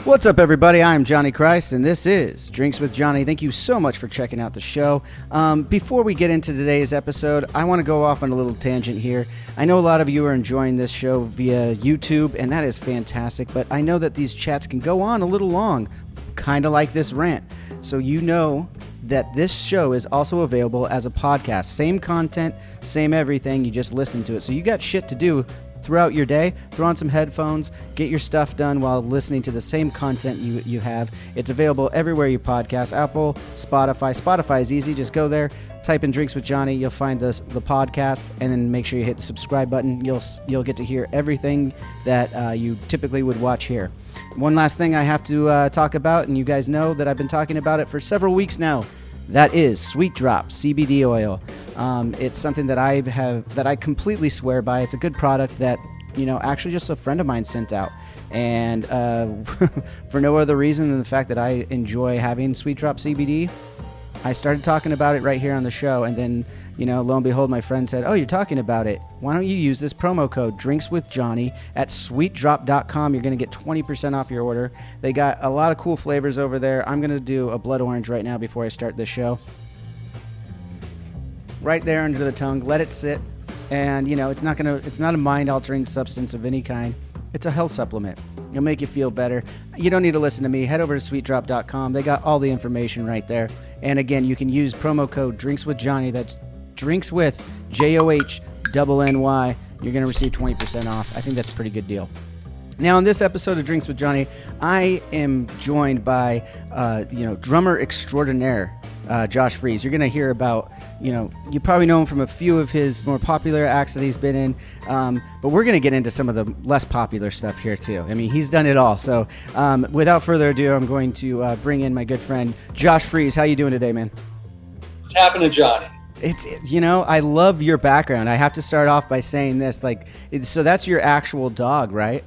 What's up, everybody? I'm Johnny Christ, and this is Drinks with Johnny. Thank you so much for checking out the show. Before we get into today's episode, I want to go off on a little tangent here. I know a lot of you are enjoying this show via YouTube, and that is fantastic, but I know that these chats can go on a little long, kind of like this rant. So you know that this show is also available as a podcast. Same content, same everything, you just listen to it. So you got shit to do throughout your day. Throw on some headphones, get your stuff done while listening to the same content you have. It's available everywhere you podcast, Apple, Spotify. Spotify is easy. Just go there, type in Drinks with Johnny. You'll find the podcast, and then make sure you hit the subscribe button. You'll get to hear everything that you typically would watch here. One last thing I have to talk about, and you guys know that I've been talking about it for several weeks now. That is Sweet Drop CBD oil. It's something that I completely swear by. It's a good product that, actually just a friend of mine sent out. And for no other reason than the fact that I enjoy having Sweet Drop CBD, I started talking about it right here on the show. And then, lo and behold, my friend said, "Oh, you're talking about it. Why don't you use this promo code DrinksWithJohnny at sweetdrop.com. You're going to get 20% off your order." They got a lot of cool flavors over there. I'm going to do a blood orange right now before I start this show. Right there under the tongue. Let it sit. And, it's not a mind-altering substance of any kind. It's a health supplement. It'll make you feel better. You don't need to listen to me. Head over to sweetdrop.com. They got all the information right there. And again, you can use promo code DrinksWithJohnny. That's Drinks with JOHNNY. You're going to receive 20% off. I think that's a pretty good deal. Now, in this episode of Drinks with Johnny, I am joined by, drummer extraordinaire, Josh Freese. You're going to hear about, you probably know him from a few of his more popular acts that he's been in, but we're going to get into some of the less popular stuff here, too. I mean, he's done it all. So, without further ado, I'm going to bring in my good friend, Josh Freese. How you doing today, man? What's happening, Johnny? I love your background. I have to start off by saying this. So that's your actual dog, right?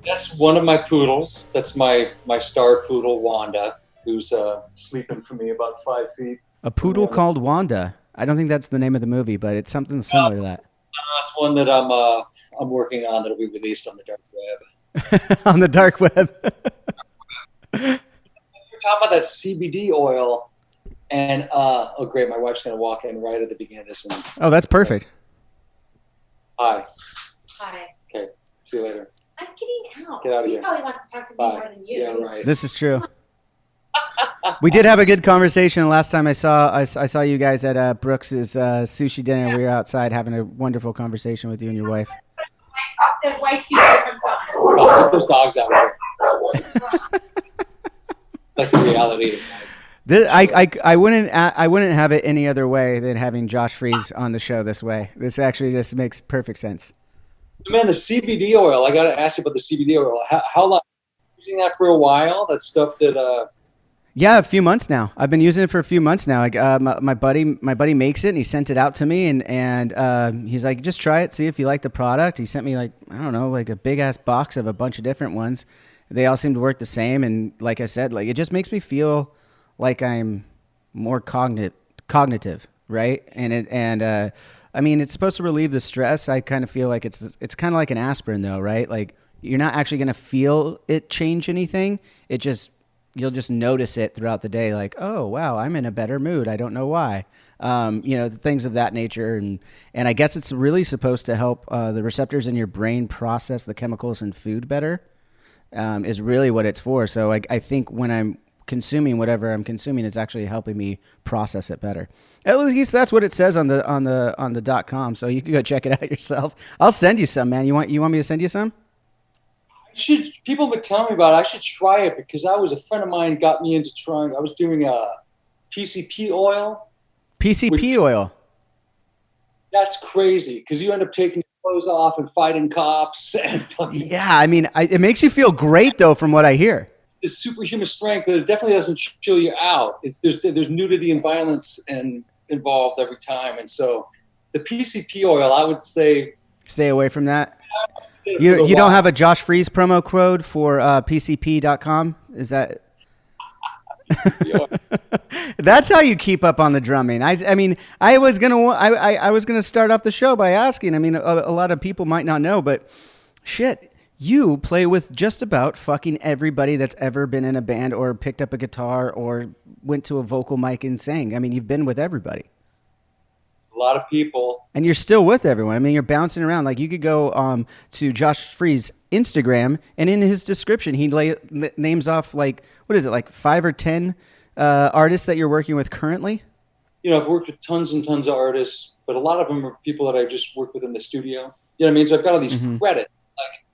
That's one of my poodles. That's my star poodle, Wanda, who's sleeping for me about 5 feet. A poodle called Wanda. I don't think that's the name of the movie, but it's something similar to that. It's one that I'm working on that'll be released on the dark web. On the dark web. We're talking about that CBD oil, and oh great, my wife's gonna walk in right at the beginning of this. Oh, that's perfect. Hi. Hi. Okay. See you later. I'm getting out. Get out of here. He probably wants to talk to me more than you. Yeah, right. This is true. We did have a good conversation last time I saw you guys at Brooks's sushi dinner. Yeah. We were outside having a wonderful conversation with you and your wife. The wife keeps different dogs. I'll put those dogs out here. Like the reality. I wouldn't have it any other way than having Josh Freese on the show this way. This actually just makes perfect sense. Man, the CBD oil. I got to ask you about the CBD oil. How long? Using that for a while? That stuff that. Yeah, a few months now. I've been using it for a few months now. My buddy makes it, and he sent it out to me, and he's like, just try it, see if you like the product. He sent me a big ass box of a bunch of different ones. They all seem to work the same, and like I said, it just makes me feel like I'm more cognitive, right? I mean, it's supposed to relieve the stress. I kind of feel like it's kind of like an aspirin, though, right? Like, you're not actually going to feel it change anything. You'll just notice it throughout the day. Like, oh, wow, I'm in a better mood. I don't know why. Things of that nature. And I guess it's really supposed to help the receptors in your brain process the chemicals in food better, is really what it's for. So I think when I'm consuming whatever I'm consuming, it's actually helping me process it better. At least that's what it says on the .com. So you can go check it out yourself. I'll send you some, man. You want me to send you some? People would tell me about it. I should try it because a friend of mine got me into trying. I was doing PCP oil. PCP oil. That's crazy because you end up taking your clothes off and fighting cops. Yeah, I mean, it makes you feel great though, from what I hear. It's superhuman strength, but it definitely doesn't chill you out. There's nudity and violence involved every time, and so the PCP oil, I would say, stay away from that. You don't have a Josh Freese promo code for PCP.com? Is that? That's how you keep up on the drumming. I was gonna start off the show by asking. I mean, a lot of people might not know, but shit, you play with just about fucking everybody that's ever been in a band or picked up a guitar or went to a vocal mic and sang. I mean, you've been with everybody. A lot of people. And you're still with everyone. I mean, you're bouncing around. Like, you could go to Josh Freese Instagram, and in his description, he names off, like, what is it, like 5 or 10 artists that you're working with currently? You know, I've worked with tons and tons of artists, but a lot of them are people that I just work with in the studio. You know what I mean? So I've got all these credits. Like,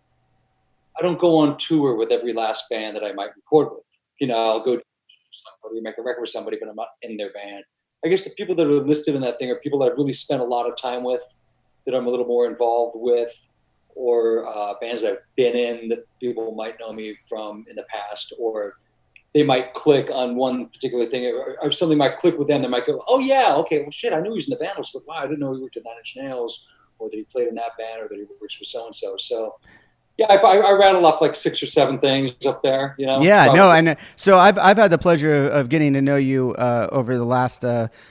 I don't go on tour with every last band that I might record with. You know, I'll go to somebody, make a record with somebody, but I'm not in their band. I guess the people that are listed in that thing are people that I've really spent a lot of time with, that I'm a little more involved with, or bands that I've been in that people might know me from in the past, or they might click on one particular thing, or something might click with them. They might go, oh yeah, okay, well shit, I knew he was in the Vandals, but wow, I didn't know he worked at Nine Inch Nails, or that he played in that band, or that he works with so-and-so. So yeah, I rattle off like 6 or 7 things up there, you know? Yeah, no, I know. So I've had the pleasure of getting to know you over the last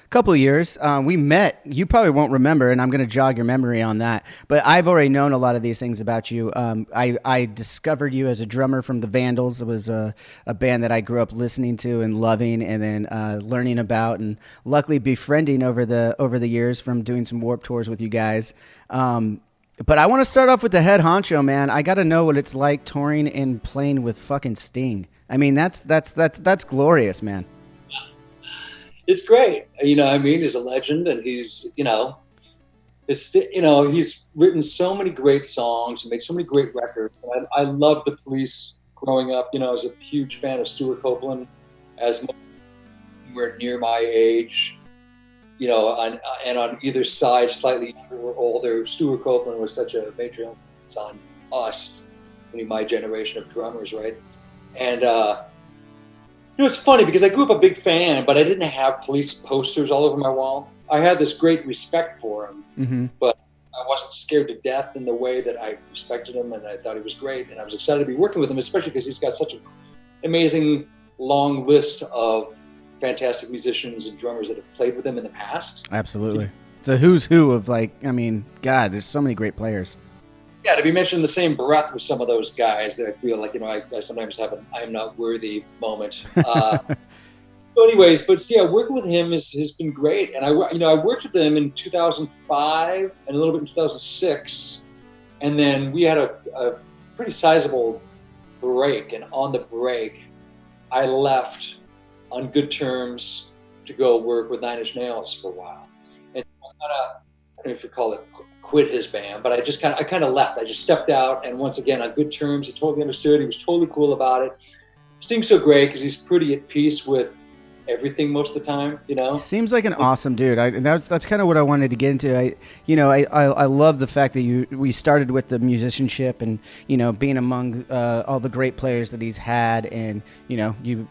couple of years. We met. You probably won't remember, and I'm going to jog your memory on that. But I've already known a lot of these things about you. I discovered you as a drummer from the Vandals. It was a band that I grew up listening to and loving, and then learning about, and luckily befriending over the years from doing some Warped tours with you guys. But I want to start off with the head honcho, man. I got to know what it's like touring and playing with fucking Sting. I mean, that's glorious, man. It's great. You know, I mean, he's a legend, and he's, you know, he's written so many great songs and made so many great records. I love the Police growing up. You know, I was a huge fan of Stuart Copeland, as we're near my age. You know, on either side, slightly younger or older, Stuart Copeland was such a major influence on us, my generation of drummers, right? And, you know, it's funny because I grew up a big fan, but I didn't have Police posters all over my wall. I had this great respect for him, but I wasn't scared to death in the way that I respected him, and I thought he was great, and I was excited to be working with him, especially because he's got such an amazing long list of fantastic musicians and drummers that have played with him in the past. Absolutely. It's a who's who of, like, I mean, God, there's so many great players. Yeah, to be mentioned in the same breath with some of those guys, I feel like, you know, I sometimes have an I am not worthy moment. So anyways, but yeah, working with him has been great. And I worked with him in 2005 and a little bit in 2006. And then we had a pretty sizable break. And on the break, I left on good terms to go work with Nine Inch Nails for a while. And I don't know if you call it quit his band, but I kind of left. I just stepped out, and once again, on good terms. He totally understood. He was totally cool about it. Sting's so great because he's pretty at peace with everything most of the time, you know? He seems like an awesome dude. That's kind of what I wanted to get into. I love the fact that we started with the musicianship and, you know, being among all the great players that he's had, and, you know, you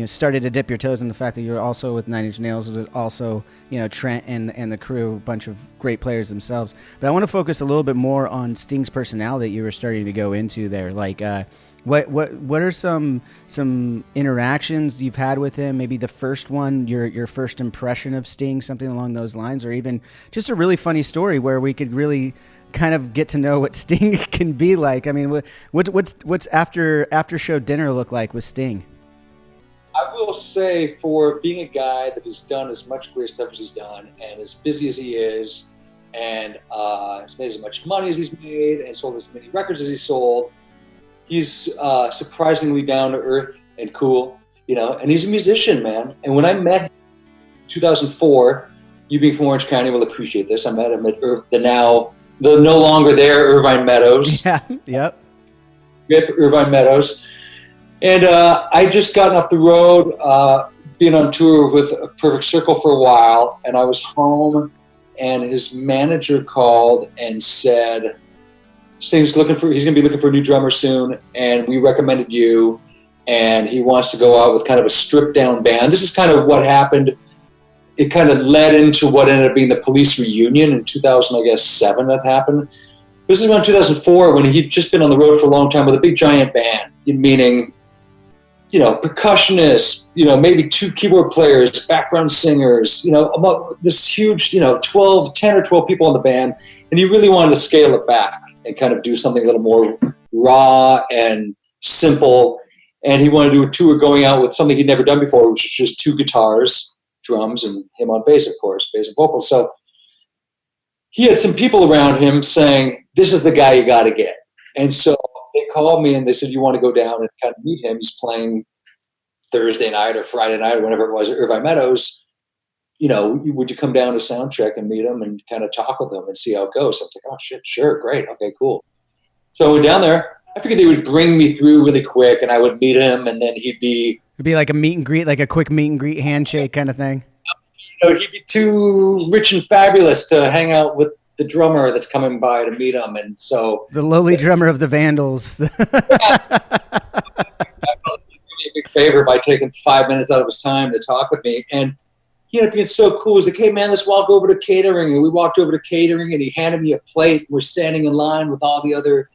started to dip your toes in the fact that you're also with Nine Inch Nails, was also, you know, Trent and the crew, a bunch of great players themselves. But I want to focus a little bit more on Sting's personality that you were starting to go into there. Like, what are some interactions you've had with him? Maybe the first one, your first impression of Sting, something along those lines, or even just a really funny story where we could really kind of get to know what Sting can be like. I mean, what's after show dinner look like with Sting? I will say, for being a guy that has done as much great stuff as he's done, and as busy as he is, and has made as much money as he's made, and sold as many records as he sold, he's surprisingly down to earth and cool, you know. And he's a musician, man. And when I met him in 2004, you being from Orange County will appreciate this. I met him at the no longer there Irvine Meadows. Yeah. Yep. Irvine Meadows. And I just gotten off the road, being on tour with Perfect Circle for a while, and I was home, and his manager called and said, Sting's he's going to be looking for a new drummer soon, and we recommended you, and he wants to go out with kind of a stripped down band. This is kind of what happened. It kind of led into what ended up being the Police reunion in 2007 that happened. This is around 2004 when he'd just been on the road for a long time with a big giant band, meaning, you know, percussionists, you know, maybe 2 keyboard players, background singers, you know, this huge, you know, 10 or 12 people in the band. And he really wanted to scale it back and kind of do something a little more raw and simple. And he wanted to do a tour going out with something he'd never done before, which was just 2 guitars, drums, and him on bass, of course, bass and vocals. So he had some people around him saying, this is the guy you got to get. And so they called me and they said, you want to go down and kind of meet him? He's playing Thursday night or Friday night or whenever it was at Irvine Meadows. You know, would you come down to sound check and meet him and kind of talk with him and see how it goes? So I was like, oh, shit, sure, great. Okay, cool. So I went down there. I figured they would bring me through really quick and I would meet him and then he'd be... It'd be like a meet and greet, like a quick meet and greet handshake kind of thing. You know, he'd be too rich and fabulous to hang out with the drummer that's coming by to meet him. And so... The lowly drummer of the Vandals. I felt he did me a big favor by taking 5 minutes out of his time to talk with me. And he ended up being so cool. He's like, hey, man, let's walk over to catering. And we walked over to catering and he handed me a plate. We're standing in line with all the other...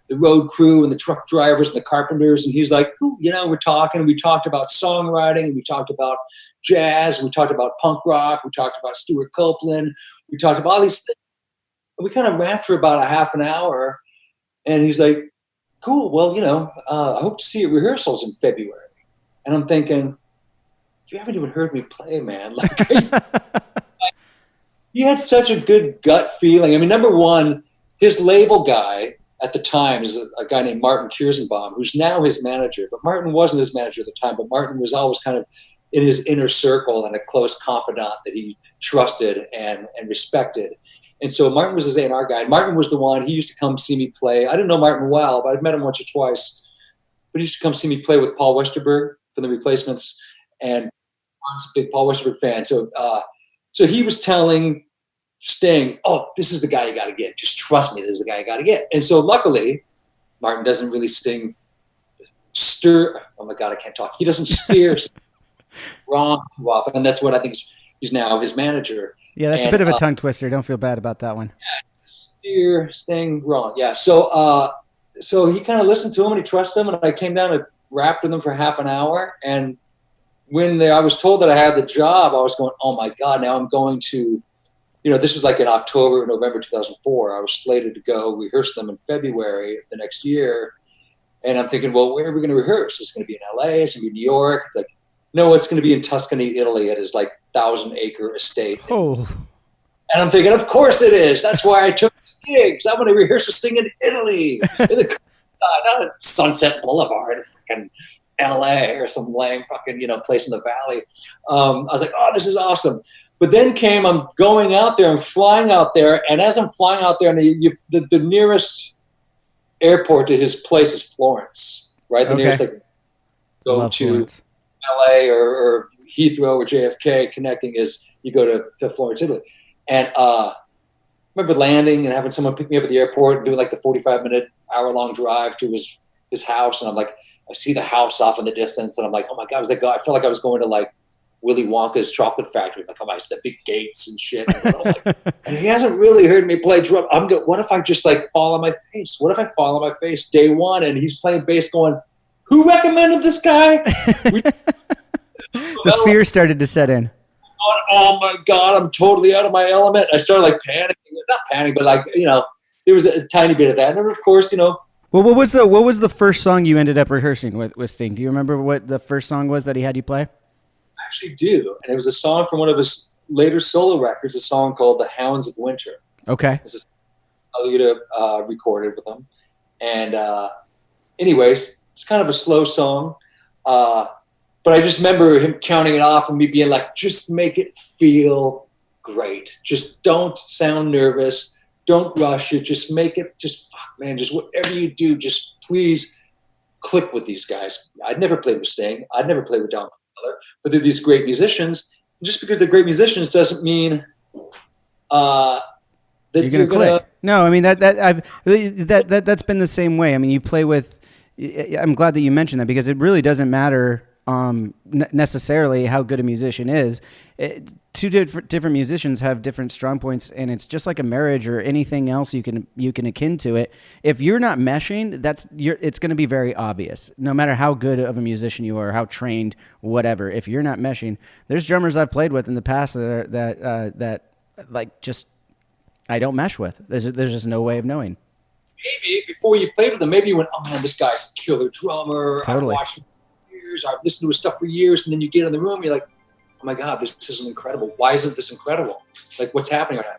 the road crew and the truck drivers and the carpenters. And he's like, ooh, you know, we're talking. And we talked about songwriting and we talked about jazz. We talked about punk rock. We talked about Stuart Copeland. We talked about all these things. And we kind of ran for about a half an hour. And he's like, cool. Well, you know, I hope to see you at rehearsals in February. And I'm thinking, you haven't even heard me play, man. Like, he had such a good gut feeling. I mean, number one, his label guy at the time is a guy named Martin Kierzenbaum, who's now his manager. But Martin wasn't his manager at the time, but Martin was always kind of in his inner circle and a close confidant that he trusted and respected. And so Martin was his A&R guy. Martin was the one, he used to come see me play. I didn't know Martin well, but I'd met him once or twice. But he used to come see me play with Paul Westerberg from The Replacements. And Martin's a big Paul Westerberg fan. So he was telling Sting, oh, this is the guy you got to get. Just trust me, this is the guy you got to get. And so luckily, Martin doesn't really stir. Oh my God, I can't talk. He doesn't steer wrong too often. And that's what I think he's now his manager. Yeah, that's a bit of a tongue twister. Don't feel bad about that one. Yeah, steer Sting wrong. Yeah. So he kind of listened to him and he trusted him. And I came down and rapped with him for half an hour. And when I was told that I had the job, I was going, oh my God, now I'm going to, you know, this was like in October or November 2004. I was slated to go rehearse them in February of the next year. And I'm thinking, well, where are we going to rehearse? It's going to be in LA. It's going to be New York. It's like, no, it's going to be in Tuscany, Italy at his like 1,000-acre estate. Oh. And I'm thinking, of course it is. That's why I took this gig. I'm going to rehearse this thing in Italy. In the, not at Sunset Boulevard in freaking LA or some lame fucking, you know, place in the valley. I was like, oh, this is awesome. But then I'm going out there, I'm flying out there, and as I'm flying out there, and the nearest airport to his place is Florence, right? The nearest like go to Florence. LA or Heathrow or JFK connecting is you go to Florence, Italy. And I remember landing and having someone pick me up at the airport and doing like the 45-minute, hour-long drive to his house, and I'm like, I see the house off in the distance, and I'm like, oh my God, I felt like I was going to like Willy Wonka's chocolate factory. Like, oh my, the big gates and shit. And he hasn't really heard me play drum. What if I just like fall on my face? What if I fall on my face day one and he's playing bass going, who recommended this guy? The fear started to set in. Oh my God, I'm totally out of my element. I started like panicking. Not panicking, but like, you know, there was a tiny bit of that. And then of course, you know. Well, what was the first song you ended up rehearsing with Sting? Do you remember what the first song was that he had you play? I actually do. And it was a song from one of his later solo records, a song called The Hounds of Winter. Okay. This is Alita recorded with him. And anyways, it's kind of a slow song. But I just remember him counting it off and me being like, just make it feel great. Just don't sound nervous. Don't rush it. Just make it, just whatever you do, just please click with these guys. I'd never played with Sting. I'd never played with Don Miller, but they're these great musicians. And just because they're great musicians doesn't mean that you're gonna click. No, I mean that's been the same way. I mean, you play with. I'm glad that you mentioned that because it really doesn't matter necessarily how good a musician is. Two different musicians have different strong points, and it's just like a marriage or anything else you can akin to it. If you're not meshing, it's going to be very obvious. No matter how good of a musician you are, how trained, whatever. If you're not meshing, there's drummers I've played with in the past that like just I don't mesh with. There's just no way of knowing. maybe before you played with them, maybe you went, oh man, this guy's a killer drummer. Totally. I've watched him for years. I've listened to his stuff for years. And then you get in the room, you're like, oh my God, this isn't incredible. Why isn't this incredible? Like, what's happening right now?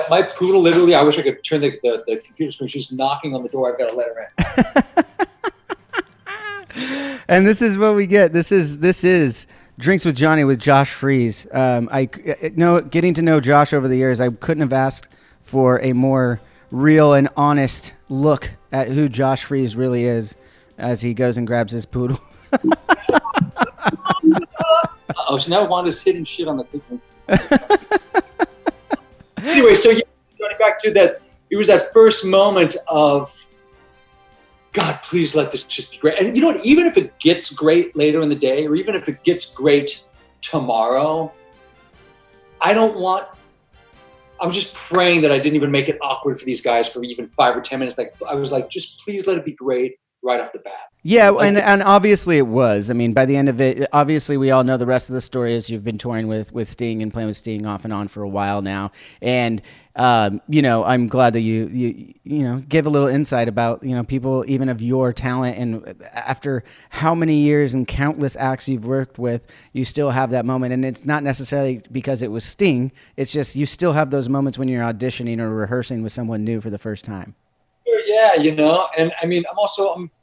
My poodle, literally, I wish I could turn the computer screen. She's knocking on the door. I've got to let her in. And this is what we get. This is Drinks with Johnny with Josh Freese. Getting to know Josh over the years, I couldn't have asked for a more real and honest look at who Josh Freese really is as he goes and grabs his poodle. Oh, so now Wanda's hitting shit on the cooking. Anyway, so going back to that, it was that first moment of, God, please let this just be great. And you know what? Even if it gets great later in the day, or even if it gets great tomorrow, I'm just praying that I didn't even make it awkward for these guys for even 5 or 10 minutes. Like, I was like, just please let it be great right off the bat. Yeah, and obviously it was. I mean, by the end of it, obviously we all know the rest of the story is you've been touring with Sting and playing with Sting off and on for a while now. And, I'm glad that you give a little insight about, people even of your talent. And after how many years and countless acts you've worked with, you still have that moment. And it's not necessarily because it was Sting. It's just you still have those moments when you're auditioning or rehearsing with someone new for the first time. Yeah, and I mean,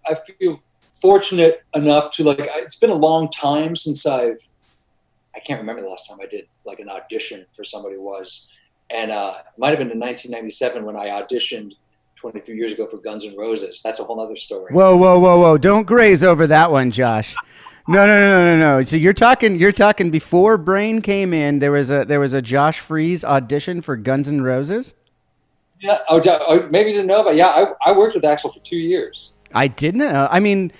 I feel fortunate enough to it's been a long time since I can't remember the last time I did like an audition for somebody and it might have been in 1997 when I auditioned 23 years ago for Guns N' Roses. That's a whole other story. Whoa. Don't graze over that one, Josh. No. So you're talking before Brain came in, there was a Josh Freese audition for Guns N' Roses? Yeah, maybe you didn't know, but yeah, I worked with Axl for 2 years. I didn't know. I mean,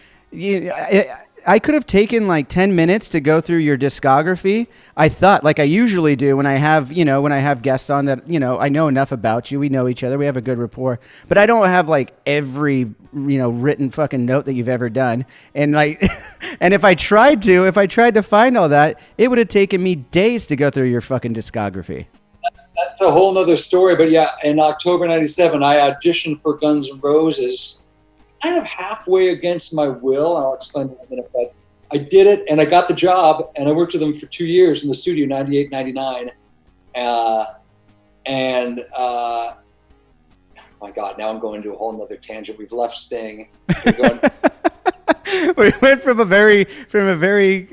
I could have taken like 10 minutes to go through your discography. I thought, like I usually do when I have guests on that, I know enough about you. We know each other. We have a good rapport. But I don't have like every, written fucking note that you've ever done. And like, and if I tried to find all that, it would have taken me days to go through your fucking discography. That's a whole nother story, but yeah, in October 97, I auditioned for Guns N' Roses, kind of halfway against my will, and I'll explain that in a minute, but I did it, and I got the job, and I worked with them for 2 years in the studio, 98, 99, my God, now I'm going to a whole nother tangent. We've left Sting. We went from a very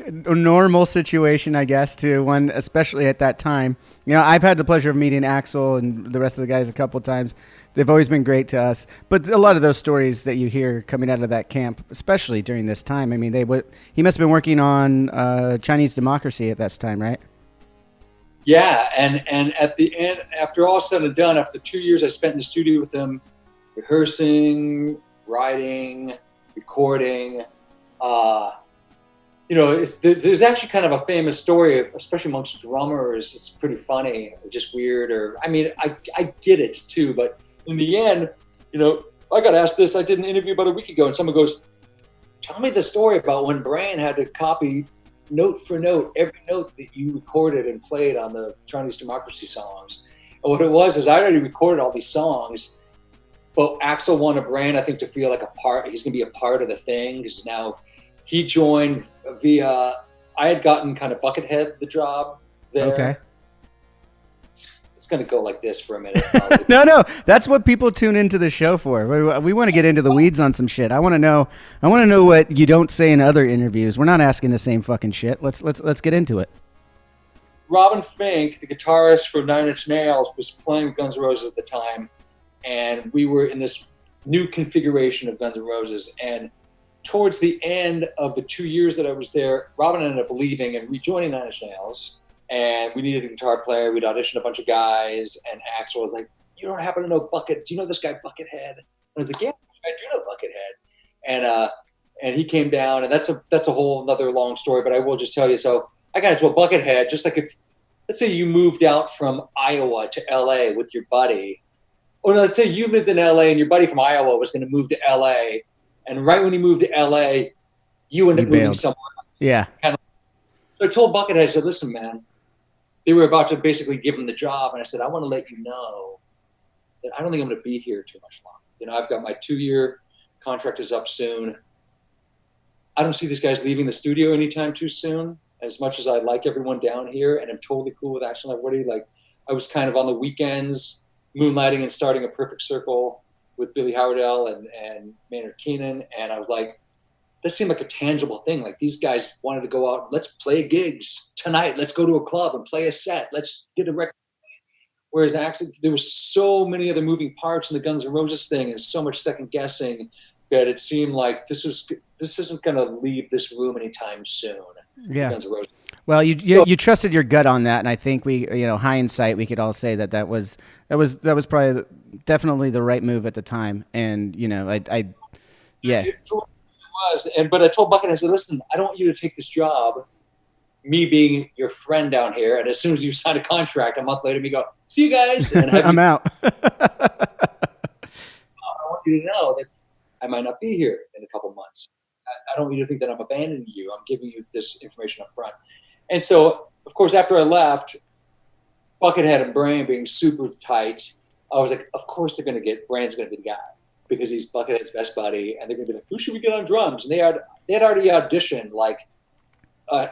normal situation, I guess, to one, especially at that time. I've had the pleasure of meeting Axl and the rest of the guys a couple of times. They've always been great to us. But a lot of those stories that you hear coming out of that camp, especially during this time, I mean, he must have been working on Chinese Democracy at that time, right? Yeah, and at the end, after all said and done, after 2 years I spent in the studio with them, rehearsing, writing, recording, there's actually kind of a famous story, especially amongst drummers. It's pretty funny, or just weird, I did it too, but in the end, I got asked this. I did an interview about a week ago, and someone goes, tell me the story about when Brain had to copy note for note every note that you recorded and played on the Chinese Democracy songs. And what it was is I already recorded all these songs, but Axl wanted Brain, I think, to feel like he's going to be a part of the thing, because now he joined via, I had gotten kind of Buckethead the job there. Okay. It's going to go like this for a minute. No, that's what people tune into the show for. We want to get into the weeds on some shit. I want to know what you don't say in other interviews. We're not asking the same fucking shit. Let's get into it. Robin Fink, the guitarist for Nine Inch Nails, was playing with Guns N' Roses at the time, and we were in this new configuration of Guns N' Roses. And towards the end of the 2 years that I was there, Robin ended up leaving and rejoining Nine Inch Nails. And we needed a guitar player. We'd auditioned a bunch of guys, and Axl was like, you don't happen to know Bucket? Do you know this guy Buckethead? I was like, yeah, I do know Buckethead. And he came down, and that's a whole another long story, but I will just tell you. So I got into a Buckethead, just like if, let's say you moved out from Iowa to LA with your buddy, or let's say you lived in LA and your buddy from Iowa was going to move to LA, and right when he moved to LA, you ended up moving somewhere else. Yeah. So I told Buckethead, I said, listen, man, they were about to basically give him the job, and I said, I want to let you know that I don't think I'm going to be here too much longer. You know, I've got my 2-year contract is up soon. I don't see these guys leaving the studio anytime too soon. As much as I like everyone down here, and I'm totally cool with Action Everybody. Like, I was kind of on the weekends moonlighting and starting a Perfect Circle with Billy Howardell and Maynard Keenan, and I was like, that seemed like a tangible thing. Like, these guys wanted to go out, let's play gigs tonight. Let's go to a club and play a set. Let's get a record. Whereas actually, there was so many other moving parts in the Guns N' Roses thing, and so much second guessing that it seemed like this isn't going to leave this room anytime soon. Yeah. Guns N' Roses. Well, you trusted your gut on that, and I think we, hindsight, we could all say that was probably definitely the right move at the time. And yeah. It was, but I told Bucket, I said, listen, I don't want you to take this job, me being your friend down here, and as soon as you sign a contract, a month later, me go, see you guys, and I'm out. I want you to know that I might not be here in a couple months. I don't want you to think that I'm abandoning you. I'm giving you this information up front. And so, of course, after I left, Buckethead and Brain being super tight, I was like, of course Brain's going to be the guy, because he's Buckethead's best buddy, and they're going to be like, who should we get on drums? And they had already auditioned like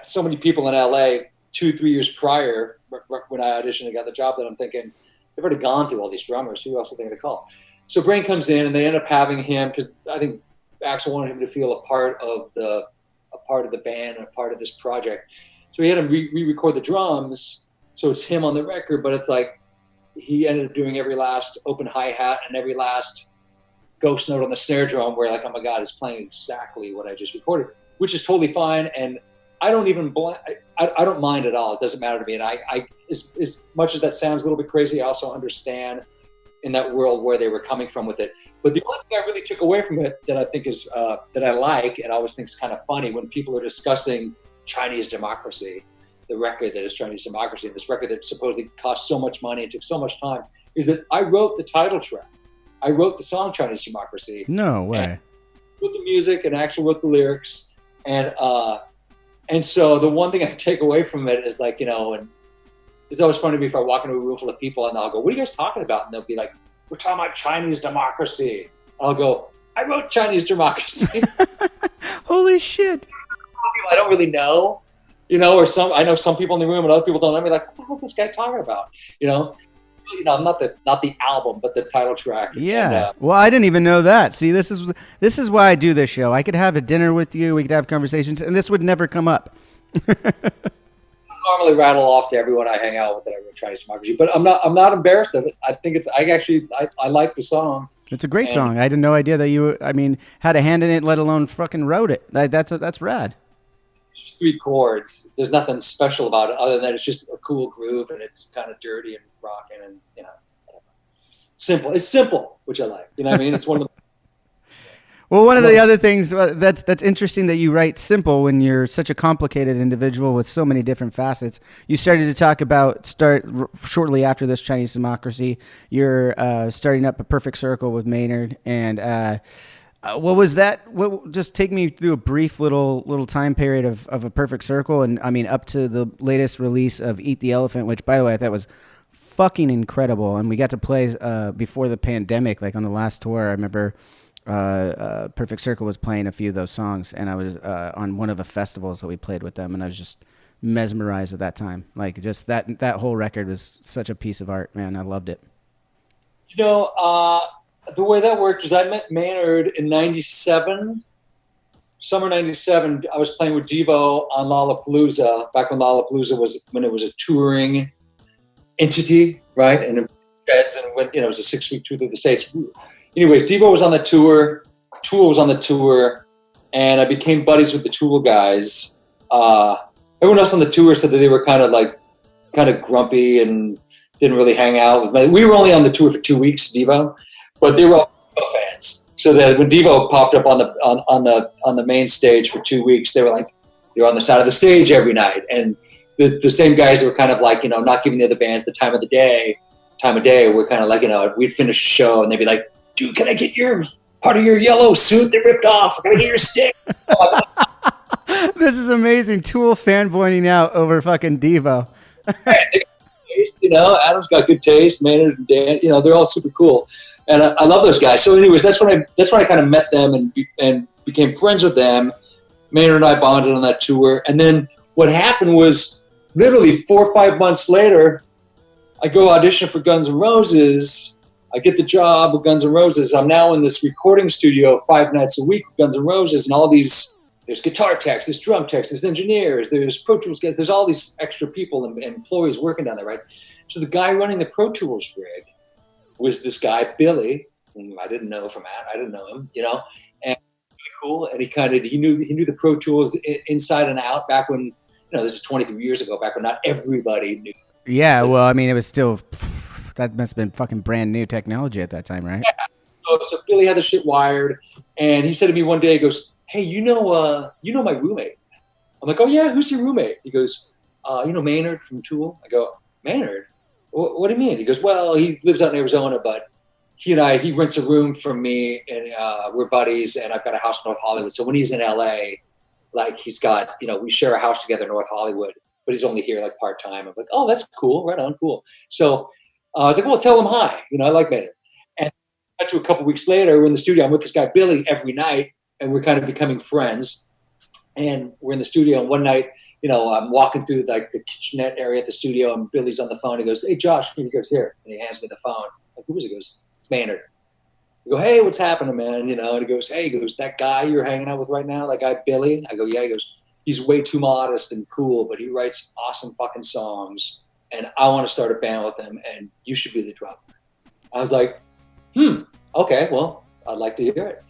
so many people in LA 2-3 years prior when I auditioned and got the job, that I'm thinking, they've already gone through all these drummers. Who else are they going to call? So Brain comes in, and they end up having him, because I think Axl wanted him to feel a part of the band, a part of this project. So he had him re-record the drums, so it's him on the record, but it's like he ended up doing every last open hi-hat and every last ghost note on the snare drum, where like, oh my God, it's playing exactly what I just recorded, which is totally fine. And I don't even I don't mind at all. It doesn't matter to me. And I as much as that sounds a little bit crazy, I also understand in that world where they were coming from with it. But the only thing I really took away from it that I think is that I like, and I always think is kind of funny, when people are discussing Chinese Democracy, the record that is Chinese Democracy, and this record that supposedly cost so much money and took so much time, is that I wrote the title track. I wrote the song Chinese Democracy. No way. Wrote the music and actually wrote the lyrics. And so the one thing I take away from it is like, and it's always funny to me if I walk into a room full of people and I'll go, what are you guys talking about? And they'll be like, we're talking about Chinese Democracy. I'll go, I wrote Chinese Democracy. Holy shit. I don't really know, or I know some people in the room and other people don't know. Me, like, what the hell is this guy talking about? Not the album, but the title track. Yeah. And, well, I didn't even know that. See, this is why I do this show. I could have a dinner with you. We could have conversations, and this would never come up. I normally rattle off to everyone I hang out with that I wrote Chinese Democracy, but I'm not embarrassed of it. I think I like the song. It's a great song. I had no idea that you had a hand in it, let alone fucking wrote it. That's rad. It's just 3 chords. There's nothing special about it other than it's just a cool groove, and it's kind of dirty and rocking, and simple. It's simple, which I like. You know what I mean? It's one of the. Well, one of the other things that's interesting that you write simple when you're such a complicated individual with so many different facets. You started to talk about shortly after this Chinese Democracy. You're starting up a Perfect Circle with Maynard, and what was that? Just take me through a brief little time period of a Perfect Circle, and up to the latest release of Eat the Elephant, which, by the way, I thought was fucking incredible. And we got to play before the pandemic, like on the last tour. I remember. Perfect Circle was playing a few of those songs, and I was on one of the festivals that we played with them, and I was just mesmerized at that time. Like, just that whole record was such a piece of art, man. I loved it. The way that worked is I met Maynard in '97, summer '97. I was playing with Devo on Lollapalooza, back when Lollapalooza was a touring entity, right? And it was a 6-week tour through the States. Anyways, Devo was on the tour, Tool was on the tour, and I became buddies with the Tool guys. Everyone else on the tour said that they were kind of grumpy and didn't really hang out with me. We were only on the tour for 2 weeks, Devo, but they were all Devo fans. So that when Devo popped up on the main stage for 2 weeks, they were on the side of the stage every night, and the same guys that were kind of like, not giving the other bands the time of day. We're kind of like, we'd finish the show and they'd be like, dude, can I get your part of your yellow suit that ripped off? Can I get your stick? This is amazing. Tool fanboying out over fucking Devo. Adam's got good taste. Maynard and Dan, they're all super cool. And I love those guys. So anyways, that's when I kind of met them and became friends with them. Maynard and I bonded on that tour. And then what happened was literally 4 or 5 months later, I go audition for Guns N' Roses. I get the job with Guns N' Roses. I'm now in this recording studio 5 nights a week with Guns N' Roses, and all these, there's guitar techs, there's drum techs, there's engineers, there's Pro Tools guys, there's all these extra people and employees working down there, right? So the guy running the Pro Tools rig was this guy, Billy, whom I didn't know from Matt. I didn't know him, and really cool. And he knew the Pro Tools inside and out back when, this is 23 years ago, back when not everybody knew. Yeah, well, I mean, it was still, that must have been fucking brand new technology at that time, right? Yeah. So Billy had the shit wired, and he said to me one day, he goes, "Hey, you know my roommate?" I'm like, "Oh yeah, who's your roommate?" He goes, Maynard from Tool." I go, "Maynard? What do you mean?" He goes, "Well, he lives out in Arizona, but he rents a room from me, and we're buddies, and I've got a house in North Hollywood. So when he's in LA, like he's got, we share a house together in North Hollywood, but he's only here like part-time." I'm like, "Oh, that's cool. Right on. Cool." So I was like, "Well, tell him hi. I like Maynard." And got to a couple weeks later, we're in the studio. I'm with this guy, Billy, every night, and we're kind of becoming friends. And we're in the studio, and one night, I'm walking through like the kitchenette area at the studio, and Billy's on the phone. He goes, "Hey, Josh." He goes, "Here." And he hands me the phone. I'm like, "Who is it?" He goes, "It's Maynard." I go, "Hey, what's happening, man?" And he goes, "Hey," he goes, "that guy you're hanging out with right now, that guy, Billy?" I go, "Yeah." He goes, "He's way too modest and cool, but he writes awesome fucking songs. And I want to start a band with him, and you should be the drummer." I was like, okay, well, I'd like to hear it,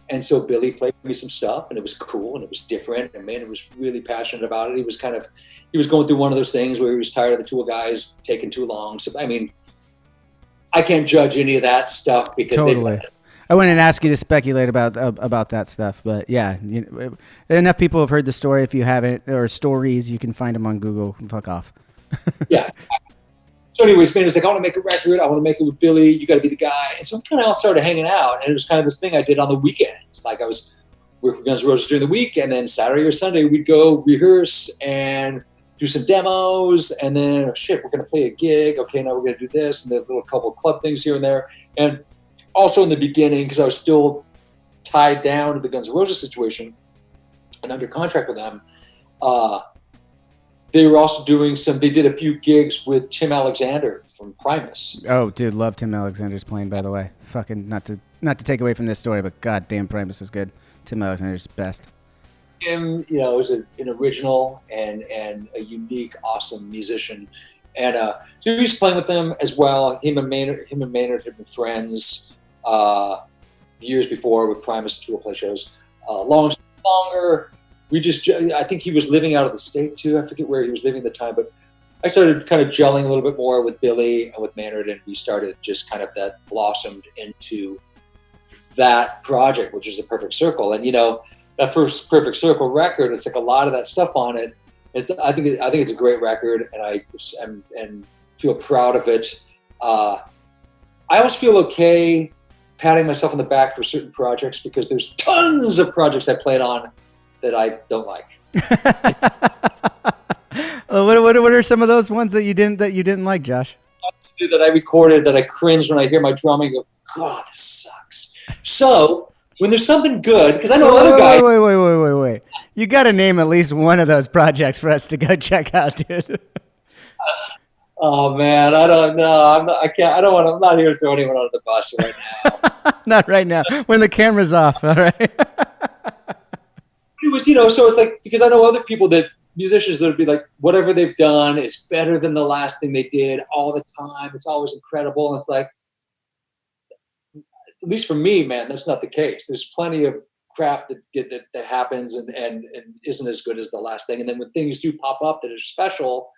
And so Billy played me some stuff, and it was cool, and it was different, and Maynard was really passionate about it. He was going through one of those things where he was tired of the Tool guys taking too long. So, I mean, I can't judge any of that stuff because totally. I wouldn't ask you to speculate about that stuff, but yeah, enough people have heard the story. If you haven't, or stories, you can find them on Google. Fuck off. Yeah. So anyways, Maynard's like, "I want to make a record. I want to make it with Billy. You got to be the guy." And so we kind of all started hanging out, and it was kind of this thing I did on the weekends. Like I was working with Guns N' Roses during the week, and then Saturday or Sunday we'd go rehearse and do some demos, and then we're going to play a gig. Okay, now we're going to do this, and there's a little couple of club things here and there. And also in the beginning, because I was still tied down to the Guns N' Roses situation and under contract with them, they were also they did a few gigs with Tim Alexander from Primus. Oh, dude, love Tim Alexander's playing, by the way. Fucking, not to take away from this story, but goddamn, Primus is good. Tim Alexander's best. Him, was an original and a unique, awesome musician. And so he was playing with them as well. Him and Maynard had been friends years before with Primus Tool play shows. Longer. I think he was living out of the state too. I forget where he was living at the time, but I started kind of gelling a little bit more with Billy and with Maynard, and we started just kind of that blossomed into that project, which is the Perfect Circle. And that first Perfect Circle record, it's like a lot of that stuff on it. I think it's a great record, and I feel proud of it. I always feel okay patting myself on the back for certain projects because there's tons of projects I played on that I don't like. What are some of those ones that you didn't like, Josh? That I recorded that I cringe when I hear my drumming. Go, God, this sucks. So when there's something good, because I know other guys. Wait. You got to name at least one of those projects for us to go check out, dude. Oh man, I don't know. I'm not here to throw anyone under the bus right now. Not right now. When the camera's off, all right. It was, so it's like, because I know other musicians that would be like, whatever they've done is better than the last thing they did all the time. It's always incredible. And it's like, at least for me, man, that's not the case. There's plenty of crap that happens and isn't as good as the last thing. And then when things do pop up that are special,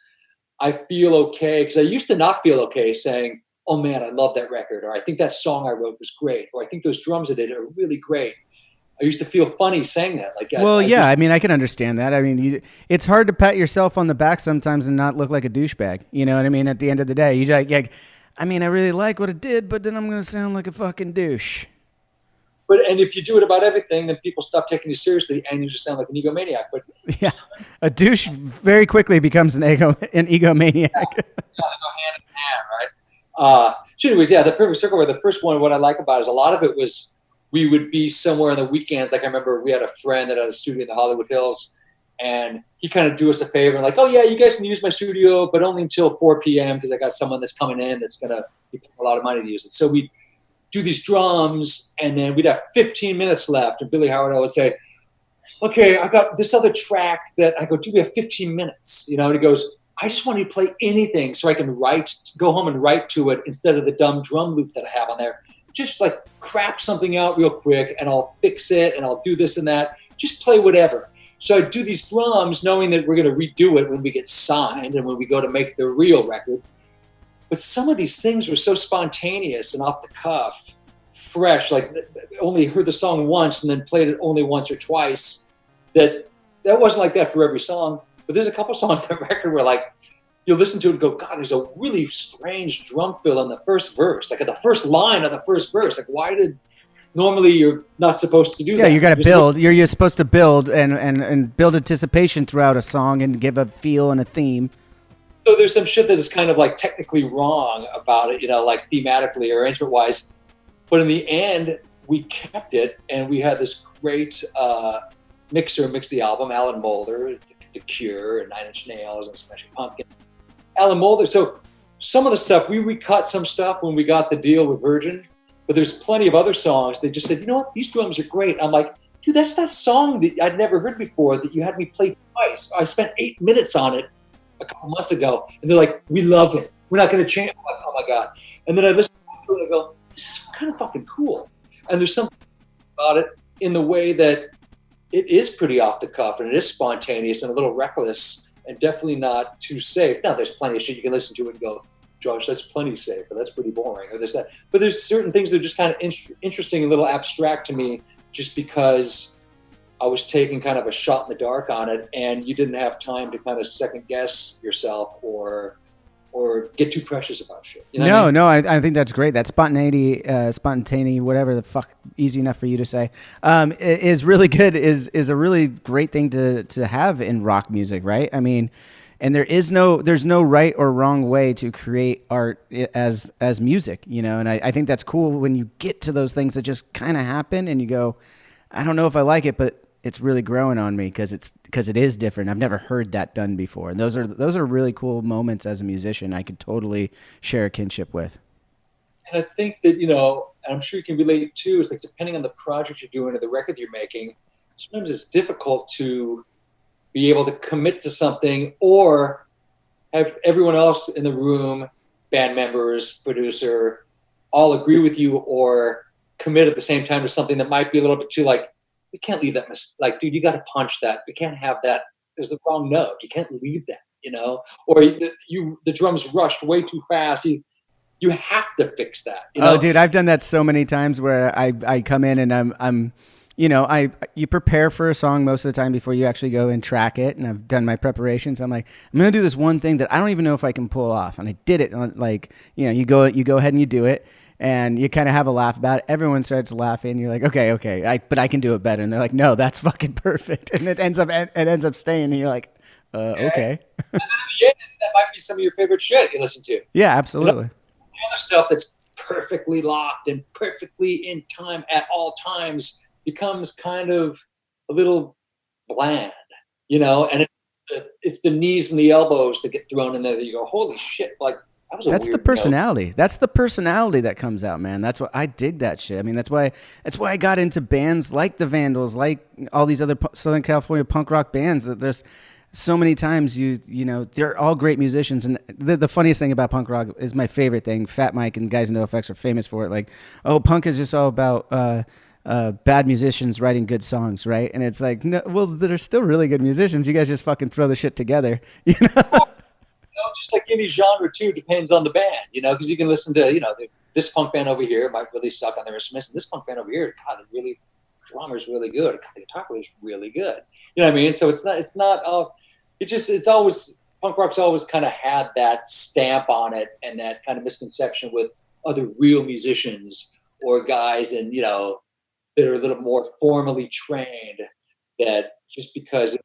I feel okay. Because I used to not feel okay saying, "Oh man, I love that record," or "I think that song I wrote was great," or "I think those drums I did are really great." I used to feel funny saying that. I mean, I can understand that. I mean, it's hard to pat yourself on the back sometimes and not look like a douchebag. You know what I mean? At the end of the day, I really like what it did, but then I'm going to sound like a fucking douche. And if you do it about everything, then people stop taking you seriously, and you just sound like an egomaniac. But yeah, a douche very quickly becomes an egomaniac. Yeah, they go hand in hand, So anyways, yeah, the Perfect Circle, where the first one, what I like about it is a lot of it was we would be somewhere on the weekends. Like I remember we had a friend that had a studio in the Hollywood Hills, and he kind of do us a favor, like, oh yeah, you guys can use my studio, but only until 4 p.m. because I got someone that's coming in that's going to be paying a lot of money to use it. So we'd do these drums, and then we'd have 15 minutes left, and Billy Howard would say, okay, I got this other track that I go, do we have 15 minutes? And he goes, I just want you to play anything so I can go home and write to it instead of the dumb drum loop that I have on there. Just like crap something out real quick and I'll fix it and I'll do this and that. Just play whatever. So I do these drums knowing that we're going to redo it when we get signed and when we go to make the real record. But some of these things were so spontaneous and off the cuff, fresh, like only heard the song once and then played it only once or twice. That wasn't like that for every song. But there's a couple songs on that record where like you'll listen to it and go, God, there's a really strange drum fill in the first verse, like at the first line of the first verse. Like why did normally you're not supposed to do that? Yeah, you got to build. You're supposed to build and build anticipation throughout a song and give a feel and a theme. So there's some shit that is kind of like technically wrong about it, like thematically or arrangement wise. But in the end, we kept it and we had this great mixer mix the album, Alan Moulder, The Cure, and 9 Inch Nails, and Smashing Pumpkins. Alan Moulder. So some of the stuff, we recut some stuff when we got the deal with Virgin, but there's plenty of other songs. They just said, you know what, these drums are great. I'm like, dude, that's that song that I'd never heard before that you had me play twice. I spent 8 minutes on it a couple months ago. And they're like, we love it. We're not going to change. I'm like, oh my God. And then I listen to it and I go, this is kind of fucking cool. And there's something about it in the way that it is pretty off the cuff and it is spontaneous and a little reckless and definitely not too safe. Now, there's plenty of shit you can listen to and go, Josh, that's plenty safe, or that's pretty boring, or this, that. But there's certain things that are just kind of interesting and a little abstract to me just because I was taking kind of a shot in the dark on it and you didn't have time to kind of second guess yourself or get too precious about shit. You know what I mean? I think that's great. That spontaneity, whatever the fuck, easy enough for you to say, is really good, is a really great thing to have in rock music, right? I mean, and there's no right or wrong way to create art as music, and I think that's cool when you get to those things that just kind of happen and you go, I don't know if I like it, but it's really growing on me because it is different. I've never heard that done before. And those are really cool moments as a musician I could totally share a kinship with. And I think that, and I'm sure you can relate too, is like depending on the project you're doing or the record you're making, sometimes it's difficult to be able to commit to something or have everyone else in the room, band members, producer, all agree with you or commit at the same time to something that might be a little bit too like, we can't leave that like, dude, you got to punch that. We can't have that. There's the wrong note. You can't leave that, or the drums rushed way too fast. You have to fix that. Oh, dude, I've done that so many times where I come in and I'm you prepare for a song most of the time before you actually go and track it. And I've done my preparations. I'm like, I'm going to do this one thing that I don't even know if I can pull off. And I did it. Like, you go ahead and you do it. And you kind of have a laugh about it. Everyone starts laughing. You're like, okay, but I can do it better. And they're like, no, that's fucking perfect. And it ends up staying. And you're like, okay. And then at the end, that might be some of your favorite shit you listen to. Yeah, absolutely. The other stuff that's perfectly locked and perfectly in time at all times becomes kind of a little bland, and it's the knees and the elbows that get thrown in there that you go, holy shit, like, that's the personality. Note. That's the personality that comes out, man. That's what I dig that shit. I mean, that's why I got into bands like the Vandals, like all these other Southern California punk rock bands. That there's so many times they're all great musicians. And the funniest thing about punk rock is my favorite thing. Fat Mike and Guys No Effects are famous for it. Like, oh, punk is just all about bad musicians writing good songs, right? And it's like, no, well, they're still really good musicians. You guys just fucking throw the shit together, just like any genre too, depends on the band, because you can listen to, this punk band over here might really suck on their instruments, and this punk band over here, God, the drummer's really good. God, the guitar player's really good. You know what I mean? So it's always, punk rock's always kind of had that stamp on it and that kind of misconception with other real musicians or guys and, that are a little more formally trained that just because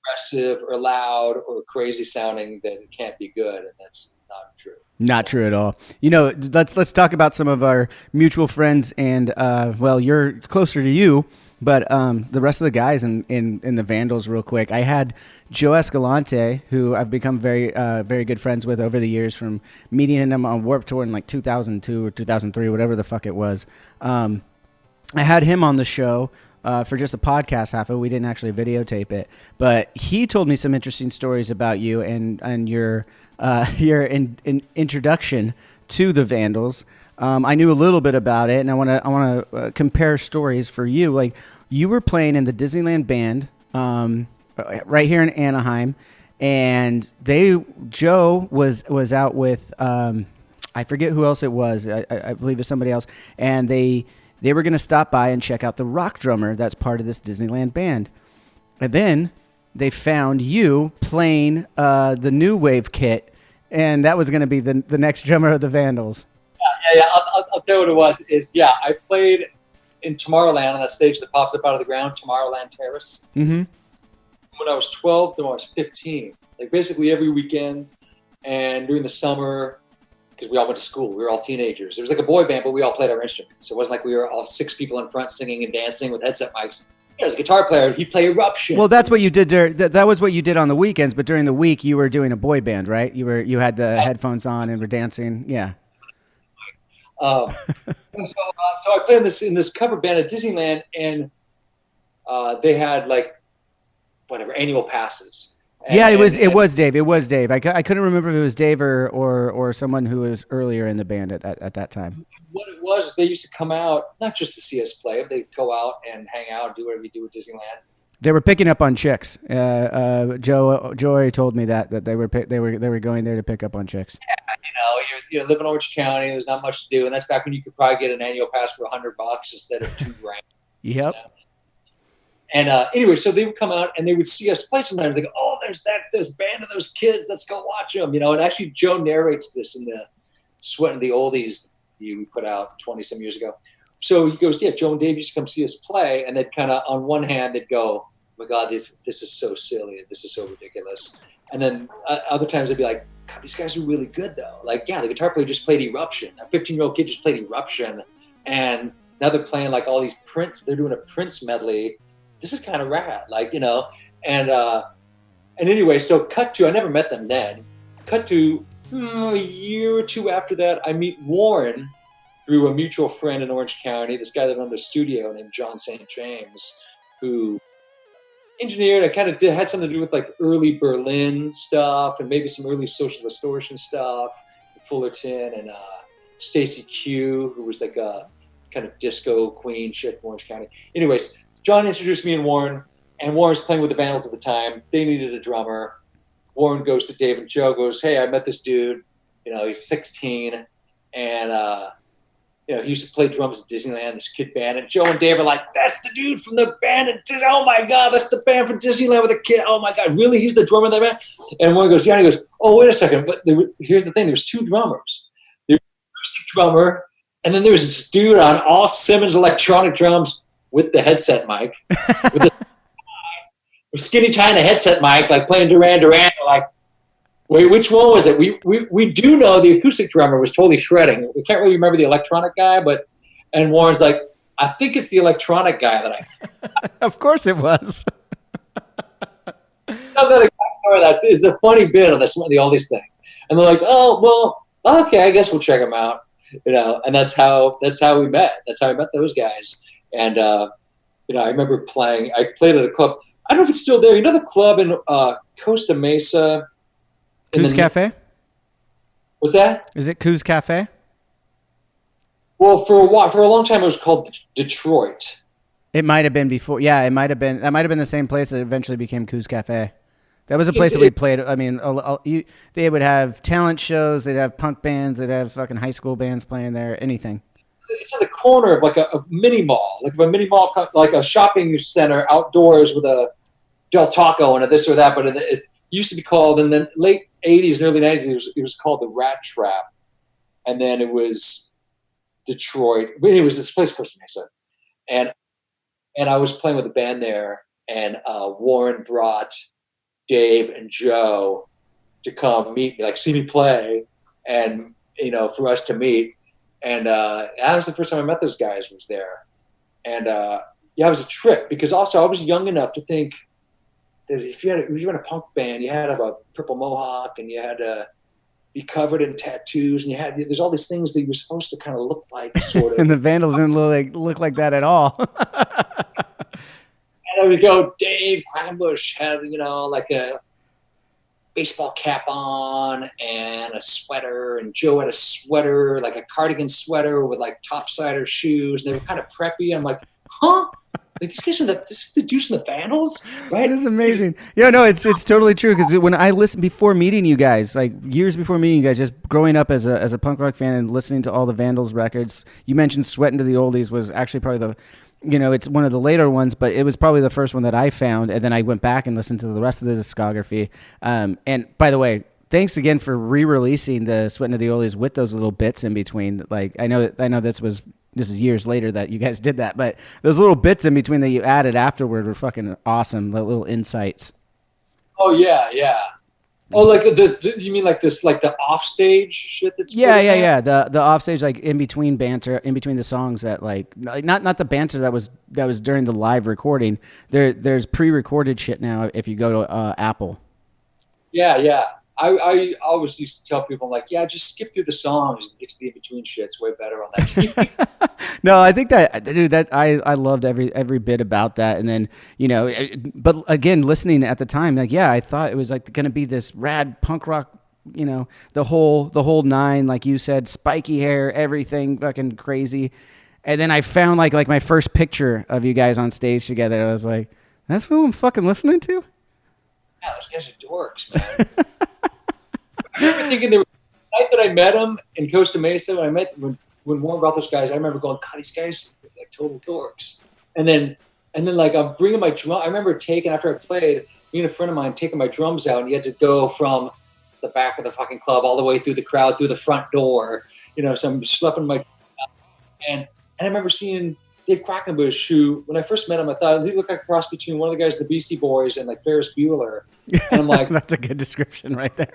aggressive or loud or crazy sounding, then it can't be good, and that's not true. Not true at all. Let's talk about some of our mutual friends, and well, you're closer to you, but the rest of the guys in the Vandals, real quick. I had Joe Escalante, who I've become very very good friends with over the years, from meeting him on Warped Tour in like 2002 or 2003, whatever the fuck it was. I had him on the show for just a podcast half of it. We didn't actually videotape it, but he told me some interesting stories about you and your introduction to the Vandals. I knew a little bit about it, and I want to compare stories for you. Like, you were playing in the Disneyland band right here in Anaheim, and Joe was out with I forget who else it was. I believe it's somebody else, and they were going to stop by and check out the rock drummer that's part of this Disneyland band, and then they found you playing the New Wave kit, and that was going to be the next drummer of the Vandals. Yeah. I'll tell you what it was. I played in Tomorrowland on that stage that pops up out of the ground, Tomorrowland Terrace. Mm-hmm. When I was 12 to when I was 15, like basically every weekend, and during the summer, because we all went to school. We were all teenagers. It was like a boy band, but we all played our instruments. It wasn't like we were all 6 people in front singing and dancing with headset mics. As a guitar player, he'd play Eruption. Well, that's what you did. That was what you did on the weekends, but during the week you were doing a boy band, right? You had the headphones on and were dancing. Yeah. So I played in this cover band at Disneyland, and they had like whatever annual passes. It was Dave. It was Dave. I couldn't remember if it was Dave or someone who was earlier in the band at that time. What it was is they used to come out not just to see us play, but they'd go out and hang out, do whatever you do at Disneyland. They were picking up on chicks. Joe already told me that they were going there to pick up on chicks. Yeah, you live in Orange County. There's not much to do, and that's back when you could probably get an annual pass for $100 instead of $2,000. Yep. You know? And anyway, so they would come out and they would see us play sometimes. They go, "Oh, there's band of those kids. Let's go watch them." And actually, Joe narrates this in the Sweat and the Oldies we put out 20-some years ago. So he goes, "Yeah, Joe and Dave used to come see us play," and they'd kind of, on one hand, they'd go, "Oh my God, this is so silly. This is so ridiculous." And then other times they'd be like, "God, these guys are really good, though. Like, yeah, the guitar player just played Eruption. A 15-year-old kid just played Eruption, and now they're playing like all these Prince. They're doing a Prince medley. This is kind of rad, And anyway, so cut to, I never met them then. Cut to a year or two after that, I meet Warren through a mutual friend in Orange County. This guy that owned a studio named John St. James, who engineered. I kind of had something to do with like early Berlin stuff and maybe some early Social Distortion stuff, Fullerton, and Stacy Q, who was like a kind of disco queen shit from Orange County. Anyways, John introduced me and Warren's playing with the Vandals at the time. They needed a drummer. Warren goes to Dave and Joe, goes, "Hey, I met this dude. He's 16, and he used to play drums at Disneyland, this kid band." And Joe and Dave are like, "That's the dude from the band at Disneyland. Oh my God, that's the band from Disneyland with a kid. Oh my God, really? He's the drummer in that band?" And Warren goes, "Yeah." And he goes, "Oh, wait a second. But here's the thing. There's 2 drummers. There's an acoustic drummer, and then there's this dude on all Simmons electronic drums with the headset mic, with the skinny China headset mic, like playing Duran Duran." Like, wait, which one was it? We do know the acoustic drummer was totally shredding. We can't really remember the electronic guy, and Warren's like, "I think it's the electronic guy that I." Of course it was. That story that is a funny bit of all these things, and they're like, "Oh, well, okay, I guess we'll check them out," And that's how we met. That's how I met those guys. And I remember playing. I played at a club. I don't know if it's still there. The club in Costa Mesa. Coos Cafe? What's that? Is it Coos Cafe? Well, for a long time, it was called Detroit. It might have been before. Yeah, it might have been. That might have been the same place that eventually became Coos Cafe. That was a place that we played. I mean, they would have talent shows. They'd have punk bands. They'd have fucking high school bands playing there. Anything. It's in the corner of like a mini mall, like a shopping center outdoors with a Del Taco and a this or that. But it used to be called, in the late 80s and early 90s, it was called the Rat Trap. And then it was Detroit. But it was this place, Costa Mesa. And I was playing with a band there, and Warren brought Dave and Joe to come meet me, like see me play, and for us to meet. And that was the first time I met those guys. Was there, and it was a trip because also I was young enough to think that if you were in a punk band, you had to have a purple mohawk and you had to be covered in tattoos, and there's all these things that you were supposed to kind of look like, sort of. And the Vandals didn't look like that at all. And I would go, Dave Quackenbush had, like a baseball cap on and a sweater, and Joe had a sweater, like a cardigan sweater with like topsider shoes. They were kind of preppy. I'm like, huh? Like, these guys this is the Juice and the Vandals, right? This is amazing. Yeah, no, it's totally true. Because when I listened before meeting you guys, like years before meeting you guys, just growing up as a punk rock fan and listening to all the Vandals records, you mentioned "Sweatin' to the Oldies" was actually probably it's one of the later ones, but it was probably the first one that I found, and then I went back and listened to the rest of the discography. And by the way, thanks again for re-releasing the "Sweatin' to the Oldies" with those little bits in between. Like I know this is years later that you guys did that, but those little bits in between that you added afterward were fucking awesome. The little insights. Oh yeah. Oh, like you mean like this, like the offstage shit that's yeah. The offstage, like in between banter, in between the songs that like not the banter that was during the live recording. There's pre-recorded shit now if you go to Apple. Yeah. I always used to tell people, I'm like, yeah, just skip through the songs and get to the in-between shit. It's way better on that TV. No, I think that, dude, that I loved every bit about that. And then, but again, listening at the time, like, yeah, I thought it was like going to be this rad punk rock, the whole nine, like you said, spiky hair, everything fucking crazy. And then I found like my first picture of you guys on stage together. I was like, that's who I'm fucking listening to? Yeah, those guys are dorks, man. I remember thinking the night that I met them in Costa Mesa, when Warren brought those guys, I remember going, God, these guys are like total dorks. And then like I'm bringing my drum. I remember after I played, me and a friend of mine taking my drums out, and you had to go from the back of the fucking club all the way through the crowd, through the front door. So I'm schlepping my and I remember seeing Dave Quackenbush, who, when I first met him, I thought he looked like a cross between one of the guys, the Beastie Boys, and like Ferris Bueller. And I'm like, that's a good description right there.